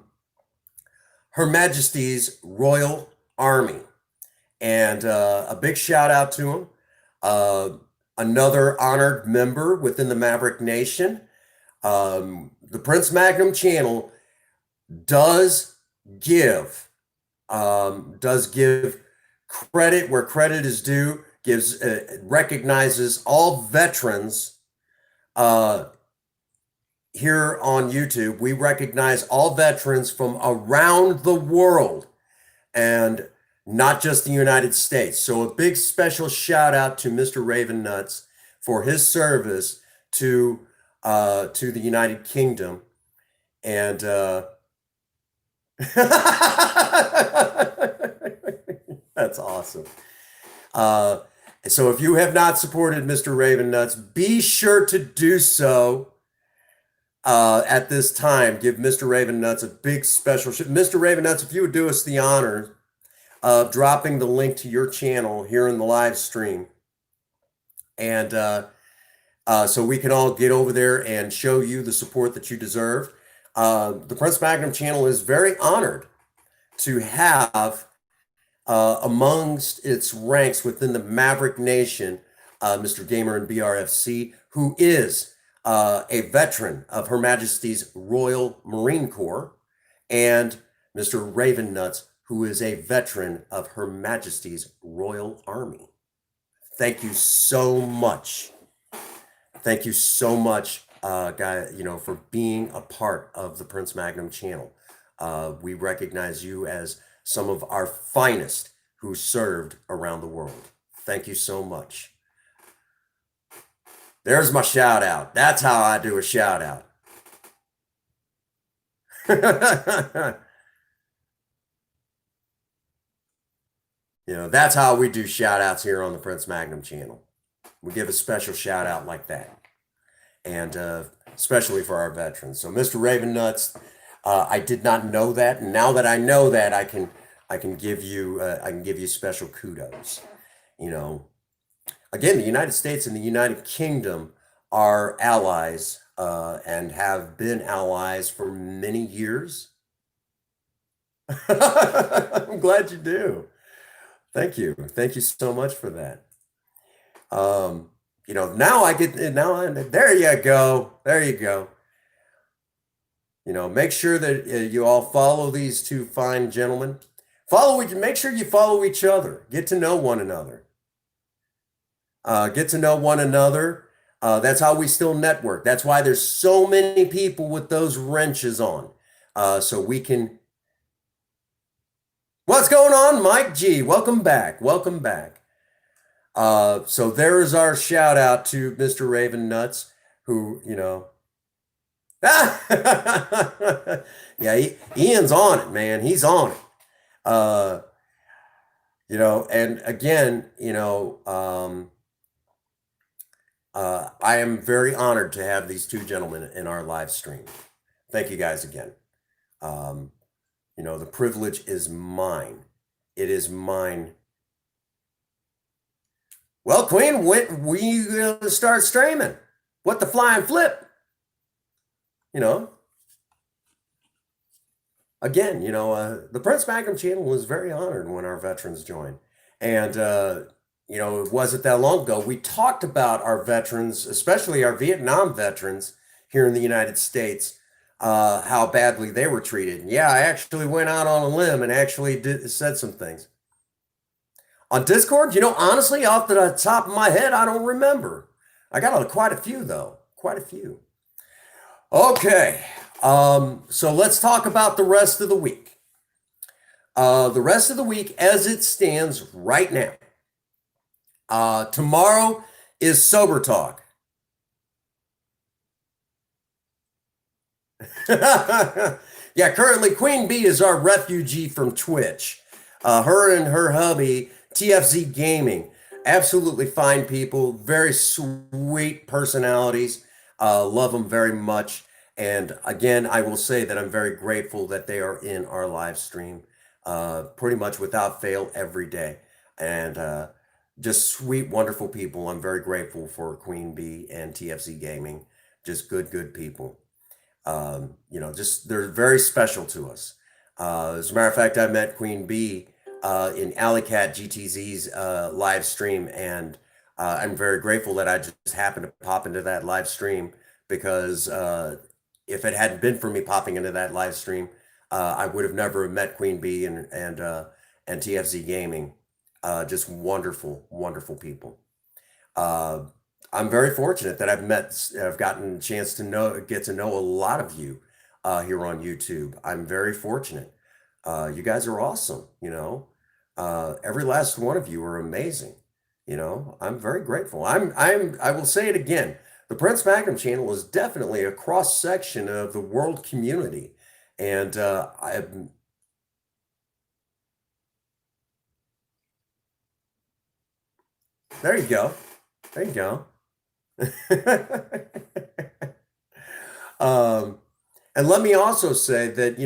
Majesty's Royal Army. And a big shout out to him. Another honored member within the Maverick Nation. The Prince Magnum channel does give credit where credit is due, recognizes all veterans here on YouTube. We recognize all veterans from around the world and not just the United States. So a big special shout out to Mr. Raven Nuts for his service to the United Kingdom. And that's awesome. So if you have not supported Mr. Raven Nuts, be sure to do so at this time. Give Mr. Raven Nuts a big special Mr. Raven Nuts, if you would do us the honor of dropping the link to your channel here in the live stream. And so we can all get over there and show you the support that you deserve. The Prince Magnum channel is very honored to have amongst its ranks within the Maverick Nation, Mr. Gamer and BRFC, who is a veteran of Her Majesty's Royal Marine Corps, and Mr. Raven Nuts, who is a veteran of Her Majesty's Royal Army. Thank you so much. Thank you so much guy, for being a part of the Prince Magnum channel. We recognize you as some of our finest who served around the world. Thank you so much. There's my shout out. That's how I do a shout out. That's how we do shout outs here on the Prince Magnum channel. We give a special shout out like that. And especially for our veterans. So Mr. Raven Nuts, I did not know that. And now that I know that, I can give you special kudos. Again, the United States and the United Kingdom are allies and have been allies for many years. I'm glad you do. Thank you. Thank you so much for that. Now there you go. There you go. Make sure that you all follow these two fine gentlemen. Make sure you follow each other. Get to know one another. Get to know one another. That's how we still network. That's why there's so many people with those wrenches on. So we can. What's going on, Mike G? Welcome back. Welcome back. So there's our shout out to Mr. Raven Nuts, who, yeah, Ian's on it, man. He's on it. And again, I am very honored to have these two gentlemen in our live stream. Thank you guys again. The privilege is mine. It is mine. Well, Queen, when we start streaming? What the flying flip? Again, the Prince Magnum channel was very honored when our veterans joined. And, it wasn't that long ago. We talked about our veterans, especially our Vietnam veterans here in the United States, how badly they were treated. And yeah, I actually went out on a limb and actually said some things. On Discord, honestly, off the top of my head, I don't remember. I got quite a few, though. Quite a few. Okay. So let's talk about the rest of the week. The rest of the week as it stands right now. Tomorrow is Sober Talk. Yeah, currently Queen Bee is our refugee from Twitch. Her and her hubby, TFZ Gaming, absolutely fine people, very sweet personalities. Love them very much. And again, I will say that I'm very grateful that they are in our live stream pretty much without fail every day. And just sweet, wonderful people. I'm very grateful for Queen Bee and TFZ Gaming. Just good people. They're very special to us. As a matter of fact, I met Queen Bee in Alleycat GTZ's live stream, and I'm very grateful that I just happened to pop into that live stream because if it hadn't been for me popping into that live stream, I would have never met Queen Bee and TFZ Gaming. Just wonderful, wonderful people. I'm very fortunate that I've gotten a chance to get to know a lot of you here on YouTube. I'm very fortunate. You guys are awesome, every last one of you are amazing. I'm very grateful. I will say it again. The Prince Magnum channel is definitely a cross section of the world community. And there you go. There you go. And let me also say that,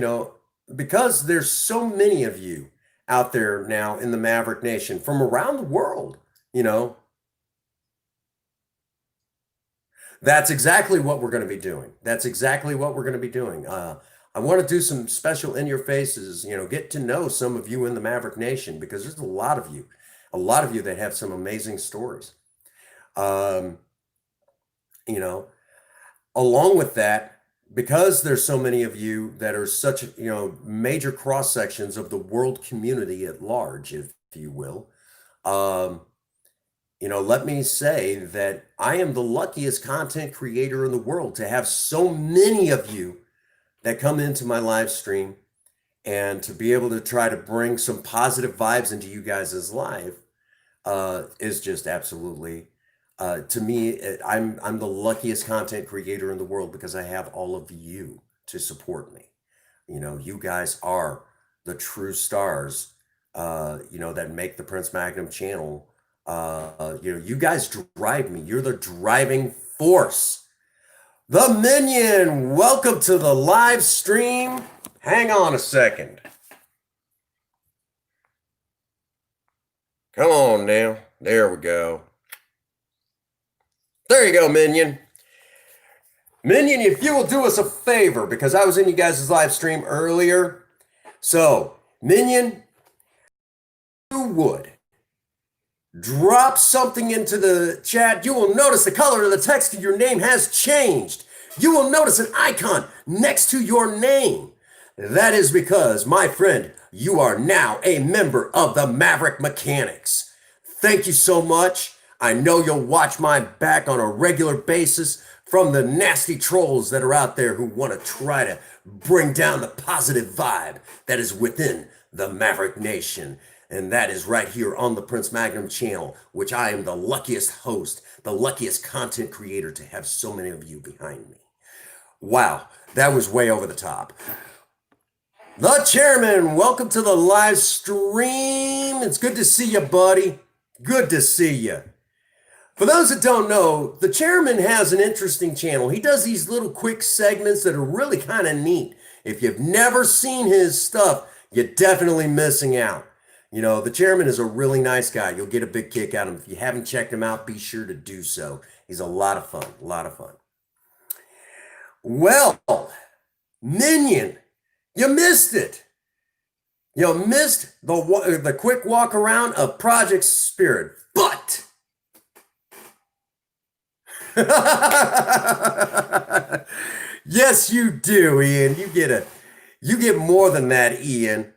because there's so many of you out there now in the Maverick Nation from around the world, that's exactly what we're going to be doing. That's exactly what we're going to be doing. I want to do some special in your faces, get to know some of you in the Maverick Nation because there's a lot of you that have some amazing stories. Along with that, because there's so many of you that are such, major cross sections of the world community at large, if you will, let me say that I am the luckiest content creator in the world to have so many of you that come into my live stream and to be able to try to bring some positive vibes into you guys' life is just absolutely, to me, I'm the luckiest content creator in the world because I have all of you to support me. You guys are the true stars, that make the Prince Magnum channel. You guys drive me. You're the driving force. The Minion, welcome to the live stream. Hang on a second. Come on now. There we go. There you go, Minion. Minion, if you will do us a favor, because I was in you guys' live stream earlier. So, Minion, you would drop something into the chat. You will notice the color of the text of your name has changed. You will notice an icon next to your name. That is because, my friend, you are now a member of the Maverick Mechanics. Thank you so much. I know you'll watch my back on a regular basis from the nasty trolls that are out there who want to try to bring down the positive vibe that is within the Maverick Nation. And that is right here on the Prince Magnum channel, which I am the luckiest host, the luckiest content creator to have so many of you behind me. Wow, that was way over the top. The Chairman, welcome to the live stream. It's good to see you, buddy. Good to see you. For those that don't know, the Chairman has an interesting channel. He does these little quick segments that are really kind of neat. If you've never seen his stuff, you're definitely missing out. The Chairman is a really nice guy. You'll get a big kick out of him. If you haven't checked him out, be sure to do so. He's a lot of fun, a lot of fun. Well, Minion, you missed it. You missed the quick walk around of Project Spirit, but yes, you do, Ian. You get more than that, Ian.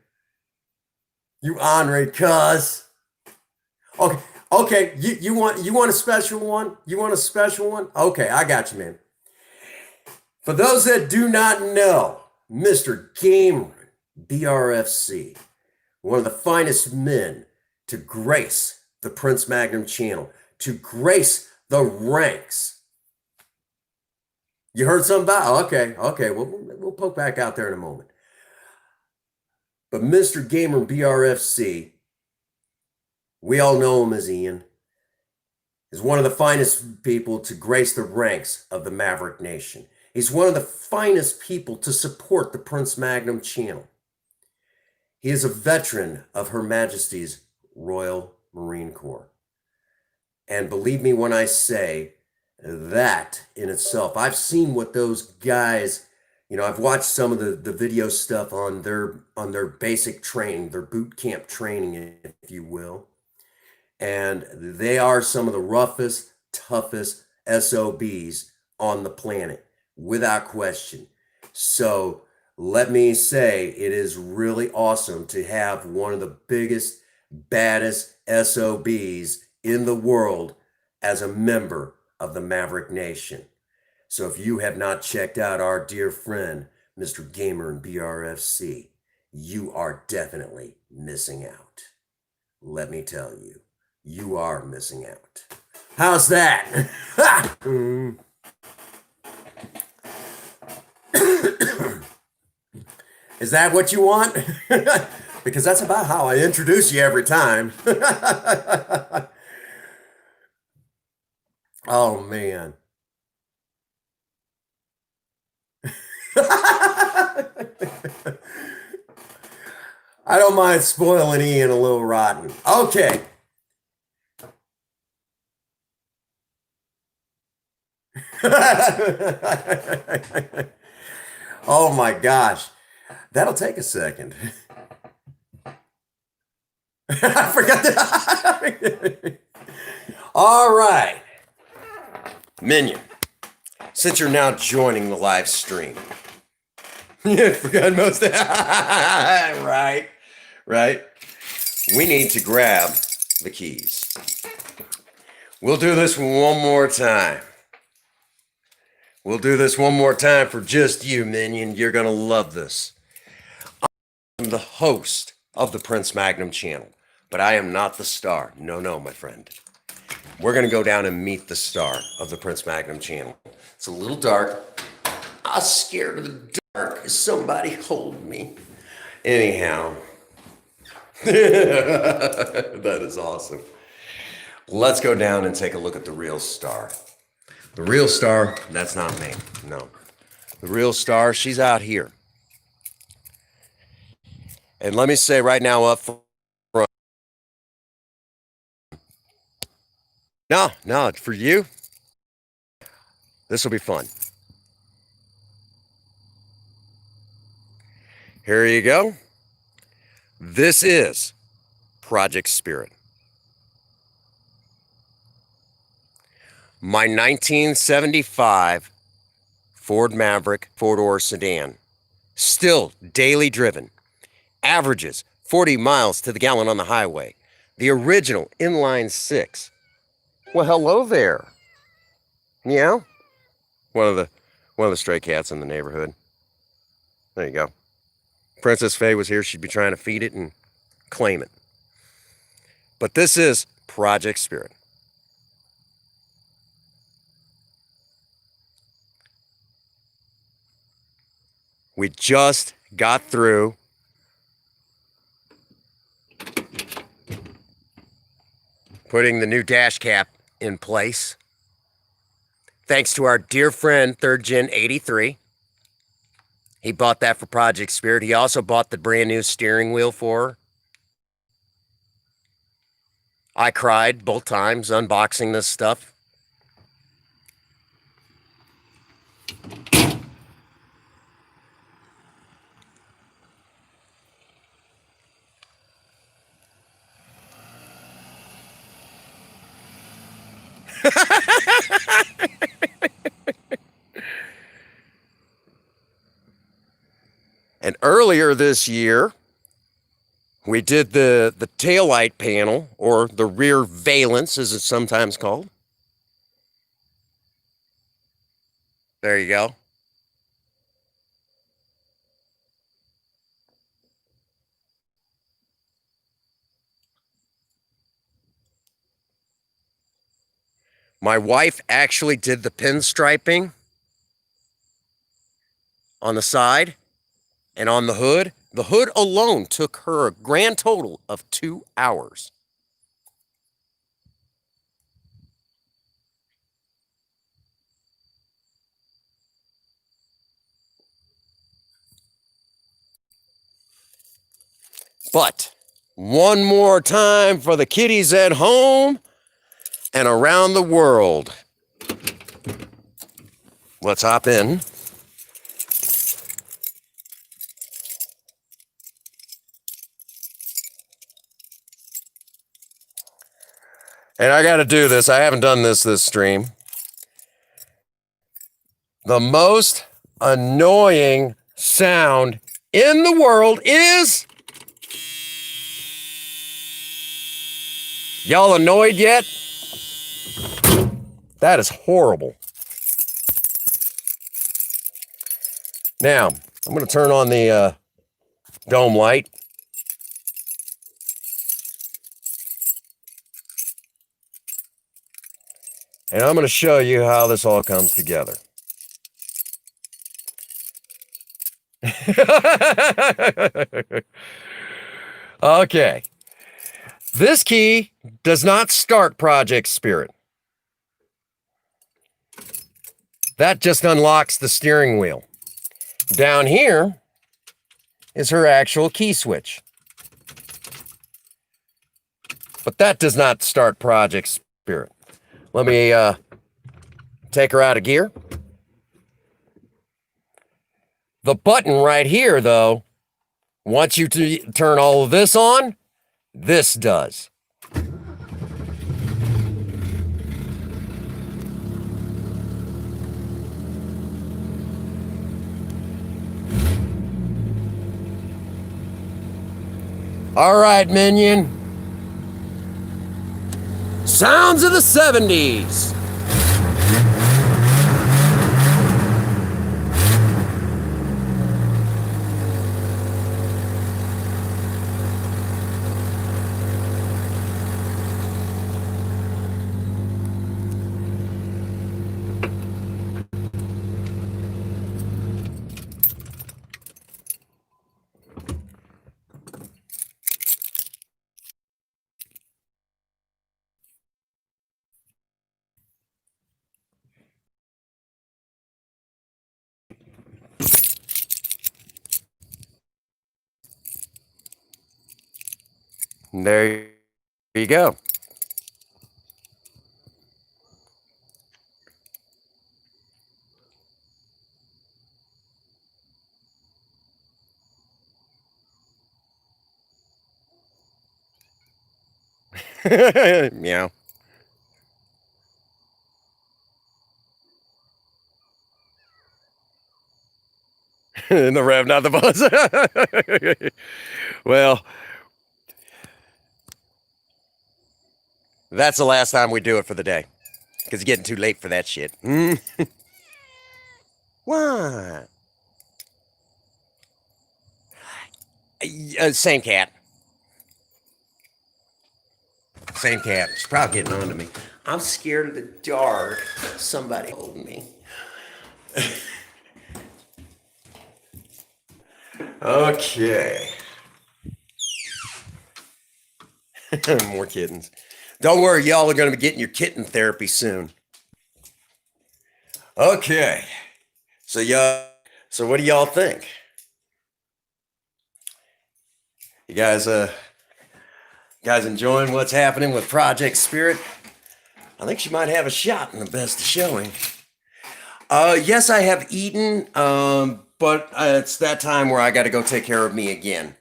You honorary cuz. Okay. You want a special one? You want a special one? Okay, I got you, man. For those that do not know, Mr. Gamer, BRFC, one of the finest men to grace the Prince Magnum channel, to grace the ranks. You heard something about? Okay. We'll poke back out there in a moment. But Mr. Gamer BRFC, we all know him as Ian, is one of the finest people to grace the ranks of the Maverick Nation. He's one of the finest people to support the Prince Magnum channel. He is a veteran of Her Majesty's Royal Marine Corps. And believe me when I say that in itself, I've seen what those guys, I've watched some of the video stuff on their basic training, their boot camp training, if you will. And they are some of the roughest, toughest SOBs on the planet, without question. So let me say, it is really awesome to have one of the biggest, baddest SOBs in the world as a member of the Maverick Nation. So if you have not checked out our dear friend, Mr. Gamer and BRFC, you are definitely missing out. Let me tell you, you are missing out. How's that? Is that what you want? Because that's about how I introduce you every time. Oh, man. I don't mind spoiling Ian a little rotten. Okay. Oh my gosh. That'll take a second. I forgot that. All right. Minion, since you're now joining the live stream. Yeah, forgot most of that. Right. We need to grab the keys. We'll do this one more time. We'll do this one more time for just you, minion. You're going to love this. I'm the host of the Prince Magnum channel, but I am not the star. No, no, my friend. We're going to go down and meet the star of the Prince Magnum channel. It's a little dark. I'm scared of the dark. Somebody hold me. Anyhow, that is awesome. Let's go down and take a look at the real star. The real star, that's not me. No. The real star, she's out here. And let me say right now up front. No, for you, this will be fun. Here you go. This is Project Spirit. My 1975 Ford Maverick four-door sedan, still daily driven, averages 40 miles to the gallon on the highway. The original Inline Six. Well, hello there. Yeah, one of the stray cats in the neighborhood. There you go. Princess Faye was here. She'd be trying to feed it and claim it. But this is Project Spirit. We just got through putting the new dash cap in place. Thanks to our dear friend, 3rd Gen 83. He bought that for Project Spirit. He also bought the brand new steering wheel for her. I cried both times unboxing this stuff. And earlier this year, we did the taillight panel, or the rear valance, as it's sometimes called. There you go. My wife actually did the pinstriping on the side and on the hood. The hood alone took her a grand total of 2 hours. But one more time for the kiddies at home and around the world. Let's hop in. And I got to do this. I haven't done this stream. The most annoying sound in the world is... Y'all annoyed yet? That is horrible. Now, I'm going to turn on the dome light. And I'm going to show you how this all comes together. Okay. This key does not start Project Spirit. That just unlocks the steering wheel. Down here is her actual key switch. But that does not start Project Spirit. Let me take her out of gear. The button right here, though, once you turn all of this on, this does. All right, minion. Sounds of the 70s. There you go. Meow. The rev, not the buzz. Well, that's the last time we do it for the day. Because it's getting too late for that shit. What? Same cat. Same cat. She's probably getting on to me. I'm scared of the dark. Somebody hold me. Okay. More kittens. Don't worry, y'all are going to be getting your kitten therapy soon. Okay. So what do y'all think? You guys enjoying what's happening with Project Spirit? I think she might have a shot in the best showing. Yes, I have eaten, but it's that time where I got to go take care of me again.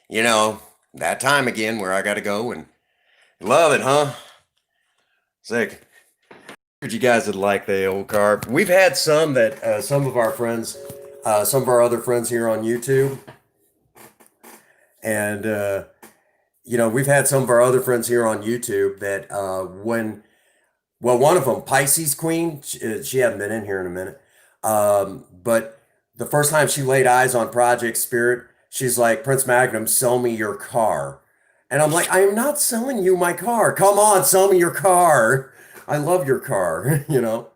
You know, that time again where I got to go and love it, huh? It's like, you guys would like the old car. We've had some that some of our friends, some of our other friends here on YouTube, and you know, we've had some of our other friends here on YouTube that one of them, Pisces Queen, she hadn't been in here in a minute, but the first time she laid eyes on Project Spirit, she's like, Prince Magnum, sell me your car. And I'm like, I am not selling you my car. Come on, sell me your car. I love your car, you know?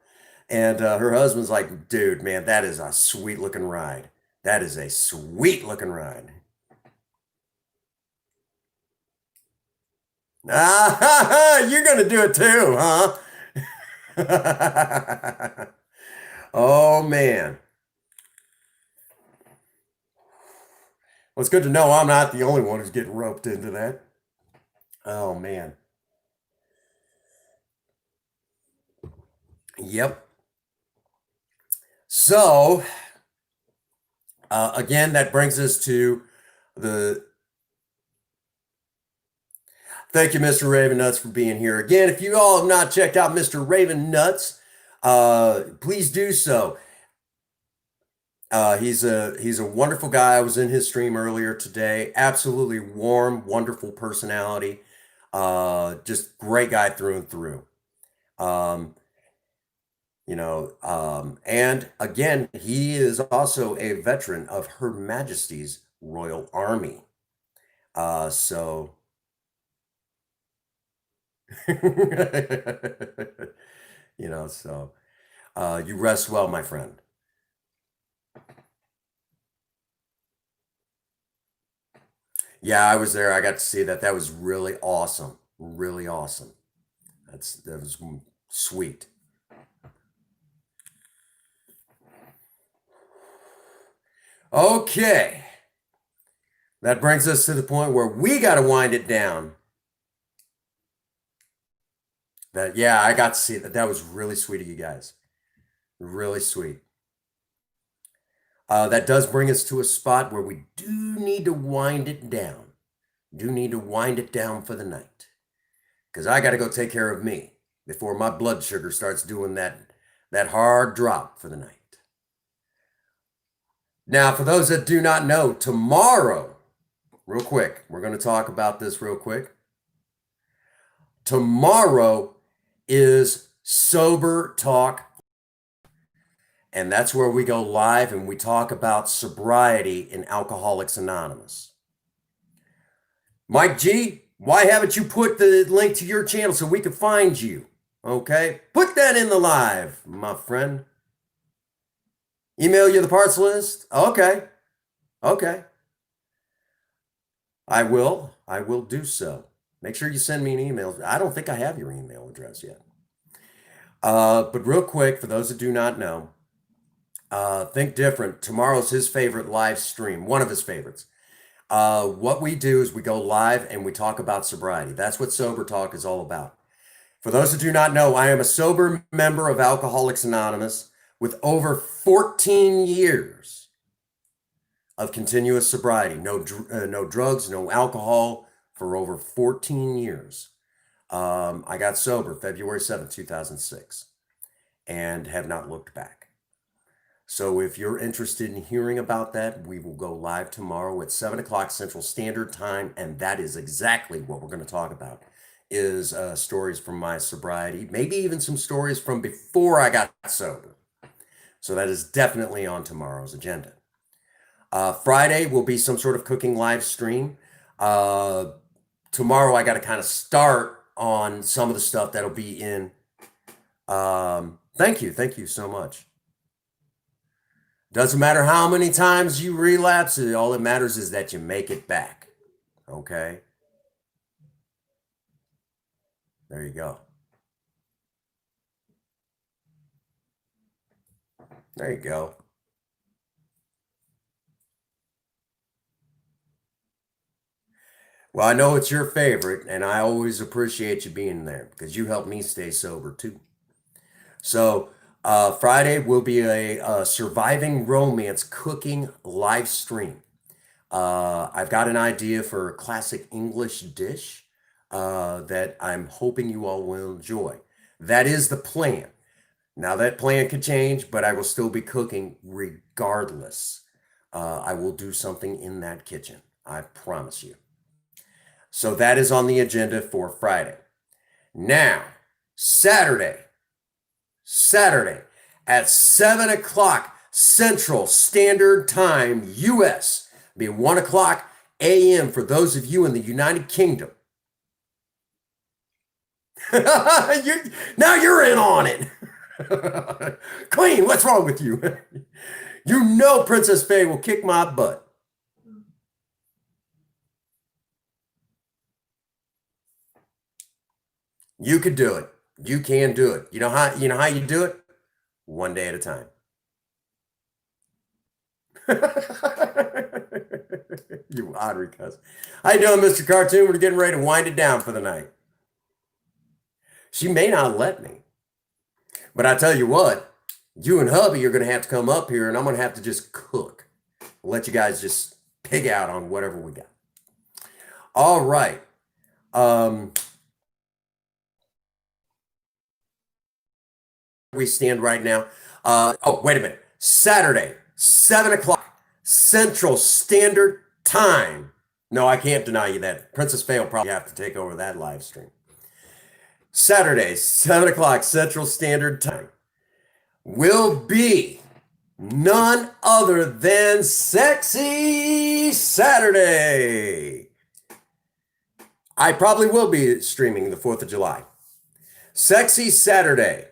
And her husband's like, dude, man, that is a sweet looking ride. That is a sweet looking ride. Ah, you're going to do it too, huh? Oh, man. Well, it's good to know I'm not the only one who's getting roped into that. Oh, man. Yep. So, again, that brings us to the. Thank you, Mr. Raven Nuts, for being here again. If you all have not checked out Mr. Raven Nuts, please do so. He's a wonderful guy. I was in his stream earlier today. Absolutely warm, wonderful personality. Just great guy through and through. And again, he is also a veteran of Her Majesty's Royal Army. So you rest well, my friend. Yeah, I was there. I got to see that. That was really awesome. Really awesome. That was sweet. Okay. That brings us to the point where we got to wind it down. Yeah, I got to see that. That was really sweet of you guys. Really sweet. That does bring us to a spot where we do need to wind it down. Do need to wind it down for the night. Because I got to go take care of me before my blood sugar starts doing that hard drop for the night. Now, for those that do not know, tomorrow, real quick, we're going to talk about this real quick. Tomorrow is Sober Talk, and that's where we go live and we talk about sobriety in Alcoholics Anonymous. Mike G, why haven't you put the link to your channel so we can find you? Okay, put that in the live, my friend. Email you the parts list? Okay. Okay. I will do so. Make sure you send me an email. I don't think I have your email address yet. But real quick, for those that do not know, Think Different, tomorrow's his favorite live stream, one of his favorites. What we do is we go live and we talk about sobriety. That's what Sober Talk is all about. For those that do not know, I am a sober member of Alcoholics Anonymous with over 14 years of continuous sobriety. No drugs, no alcohol for over 14 years. I got sober February 7th, 2006, and have not looked back. So if you're interested in hearing about that, we will go live tomorrow at 7 o'clock Central Standard Time, and that is exactly what we're going to talk about, is stories from my sobriety, maybe even some stories from before I got sober. So that is definitely on tomorrow's agenda. Friday will be some sort of cooking live stream. Tomorrow I got to kind of start on some of the stuff that'll be in. Thank you so much. Doesn't matter how many times you relapse, all that matters is that you make it back. Okay? There you go. There you go. Well, I know it's your favorite, and I always appreciate you being there because you help me stay sober too. So Friday will be a surviving romance cooking live stream. I've got an idea for a classic English dish that I'm hoping you all will enjoy. That is the plan. Now that plan could change, but I will still be cooking regardless. I will do something in that kitchen. I promise you. So that is on the agenda for Friday. Now, Saturday at 7 o'clock Central Standard Time, US, be 1 o'clock a.m. for those of you in the United Kingdom. Now you're in on it. Queen, what's wrong with you? You know Princess Faye will kick my butt. You could do it. You can do it. You know how you do it? One day at a time. You oddly cuss. How you doing, Mr. Cartoon? We're getting ready to wind it down for the night. She may not let me. But I tell you what, you and hubby are going to have to come up here and I'm going to have to just cook. I'll let you guys just pig out on whatever we got. All right. We stand right now. Oh, wait a minute. Saturday, 7 o'clock Central Standard Time. No, I can't deny you that. Princess Faye will probably have to take over that live stream. Saturday, 7 o'clock Central Standard Time will be none other than Sexy Saturday. I probably will be streaming the 4th of July. Sexy Saturday.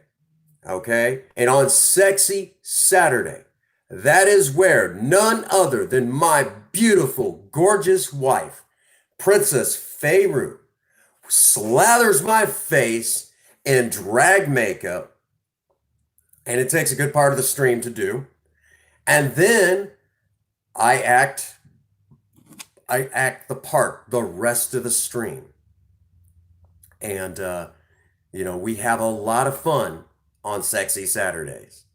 Okay? And on Sexy Saturday, that is where none other than my beautiful, gorgeous wife, Princess Faye Root, slathers my face in drag makeup, and it takes a good part of the stream to do. And then I act the part the rest of the stream. And we have a lot of fun on Sexy Saturdays.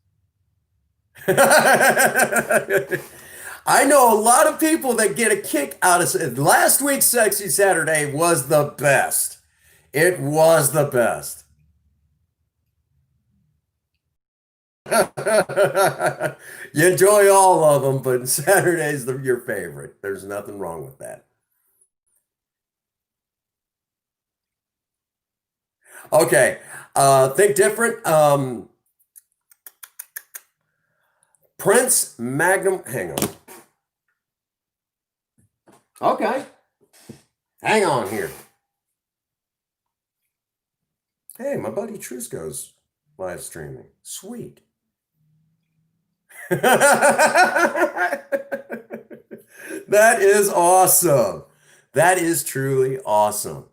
I know a lot of people that get a kick out of last week's Sexy Saturday was the best. It was the best. You enjoy all of them, but Saturday's your favorite. There's nothing wrong with that. Okay. Think different. Prince Magnum. Hang on. Okay. Hang on here. Hey, my buddy Trusco's live streaming. Sweet. That is awesome. That is truly awesome.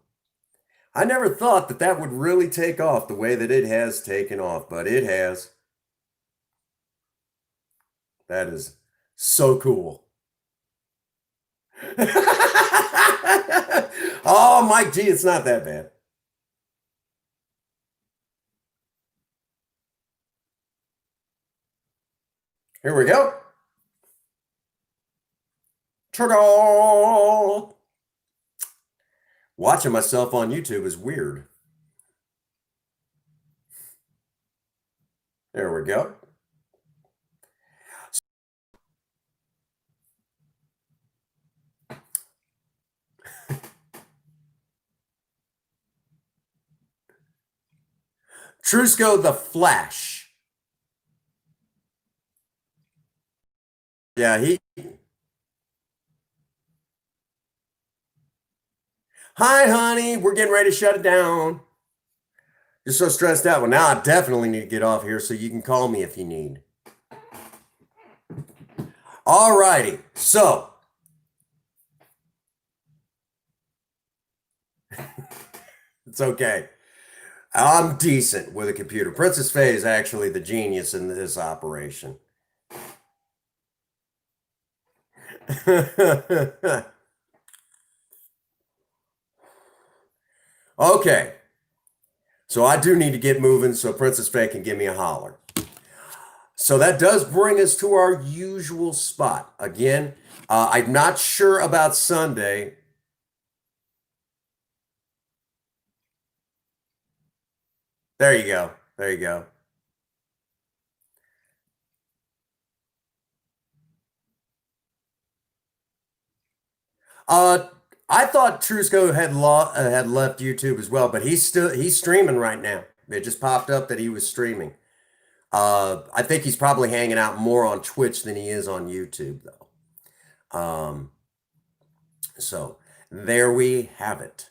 I never thought that that would really take off the way that it has taken off, but it has. That is so cool. Oh, Mike G, it's not that bad. Here we go. Ta-da! Watching myself on YouTube is weird. There we go. Trusco the Flash. Yeah, he. Hi, honey. We're getting ready to shut it down. You're so stressed out. Well, now I definitely need to get off here so you can call me if you need. All righty. So. It's okay. I'm decent with a computer. Princess Faye is actually the genius in this operation. Okay. So I do need to get moving so Princess Faye can give me a holler. So that does bring us to our usual spot. Again, I'm not sure about Sunday. There you go. There you go. I thought Trusco had left YouTube as well, but he's streaming right now. It just popped up that he was streaming. I think he's probably hanging out more on Twitch than he is on YouTube, though. So there we have it.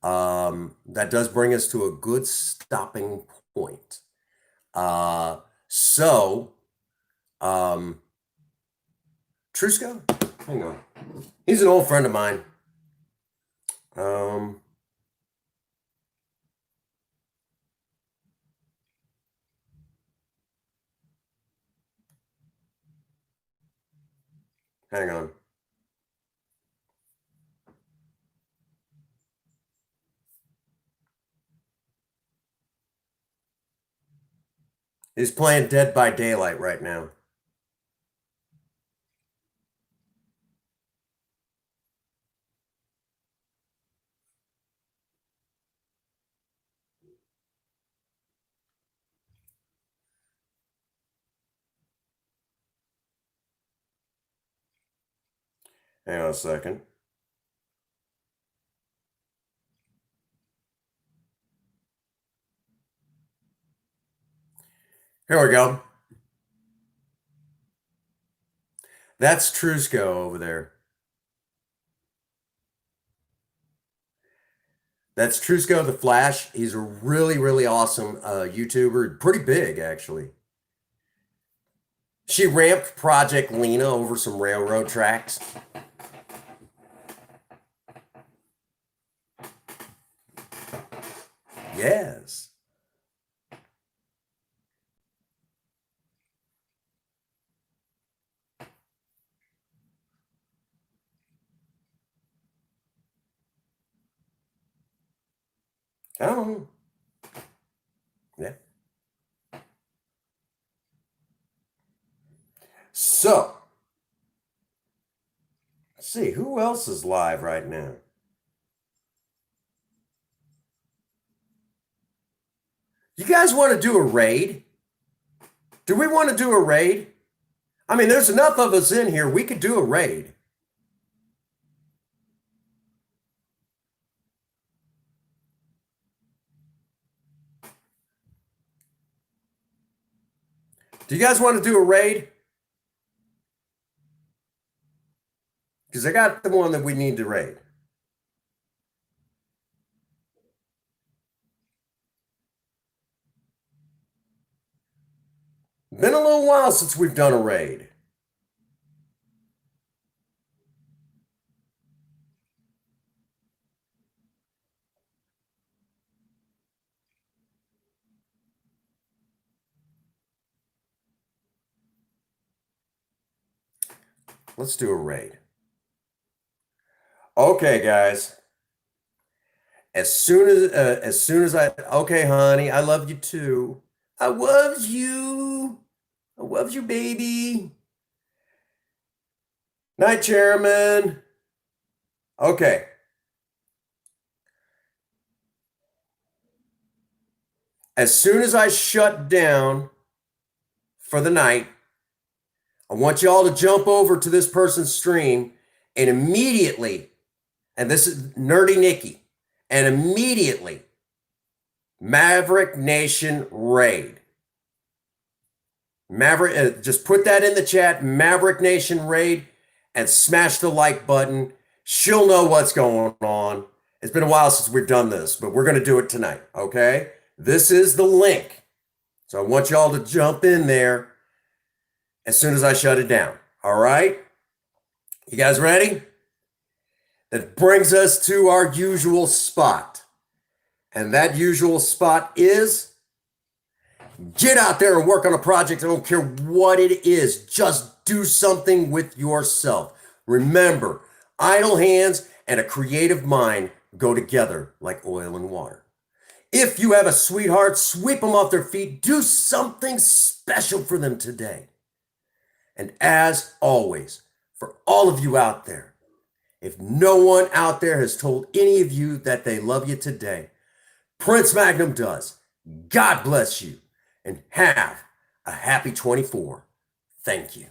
That does bring us to a good stopping point. Trusco, hang on. He's an old friend of mine. Hang on. He's playing Dead by Daylight right now. Hang on a second. Here we go. That's Trusco over there. That's Trusco the Flash. He's a really, really awesome YouTuber. Pretty big, actually. She ramped Project Lena over some railroad tracks. Yes. Oh. Yeah. So, let's see, who else is live right now? You guys want to do a raid? Do we want to do a raid? I mean, there's enough of us in here. We could do a raid. Do you guys want to do a raid? Because I got the one that we need to raid. Been a little while since we've done a raid. Let's do a raid. Okay, guys. As soon as I, okay, honey, I love you too. I love you. I love you, baby. Night, Chairman. Okay. As soon as I shut down for the night, I want y'all to jump over to this person's stream and immediately, and this is Nerdy Nikki, and immediately Maverick Nation raid. Maverick, just put that in the chat, Maverick Nation raid, and smash the like button. She'll know what's going on. It's been a while since we've done this, but we're going to do it tonight, okay? This is the link. So I want y'all to jump in there as soon as I shut it down, all right? You guys ready? That brings us to our usual spot. And that usual spot is get out there and work on a project. I don't care what it is. Just do something with yourself. Remember, idle hands and a creative mind go together like oil and water. If you have a sweetheart, sweep them off their feet. Do something special for them today. And as always, for all of you out there, if no one out there has told any of you that they love you today, Prince Magnum does. God bless you and have a happy 24. Thank you.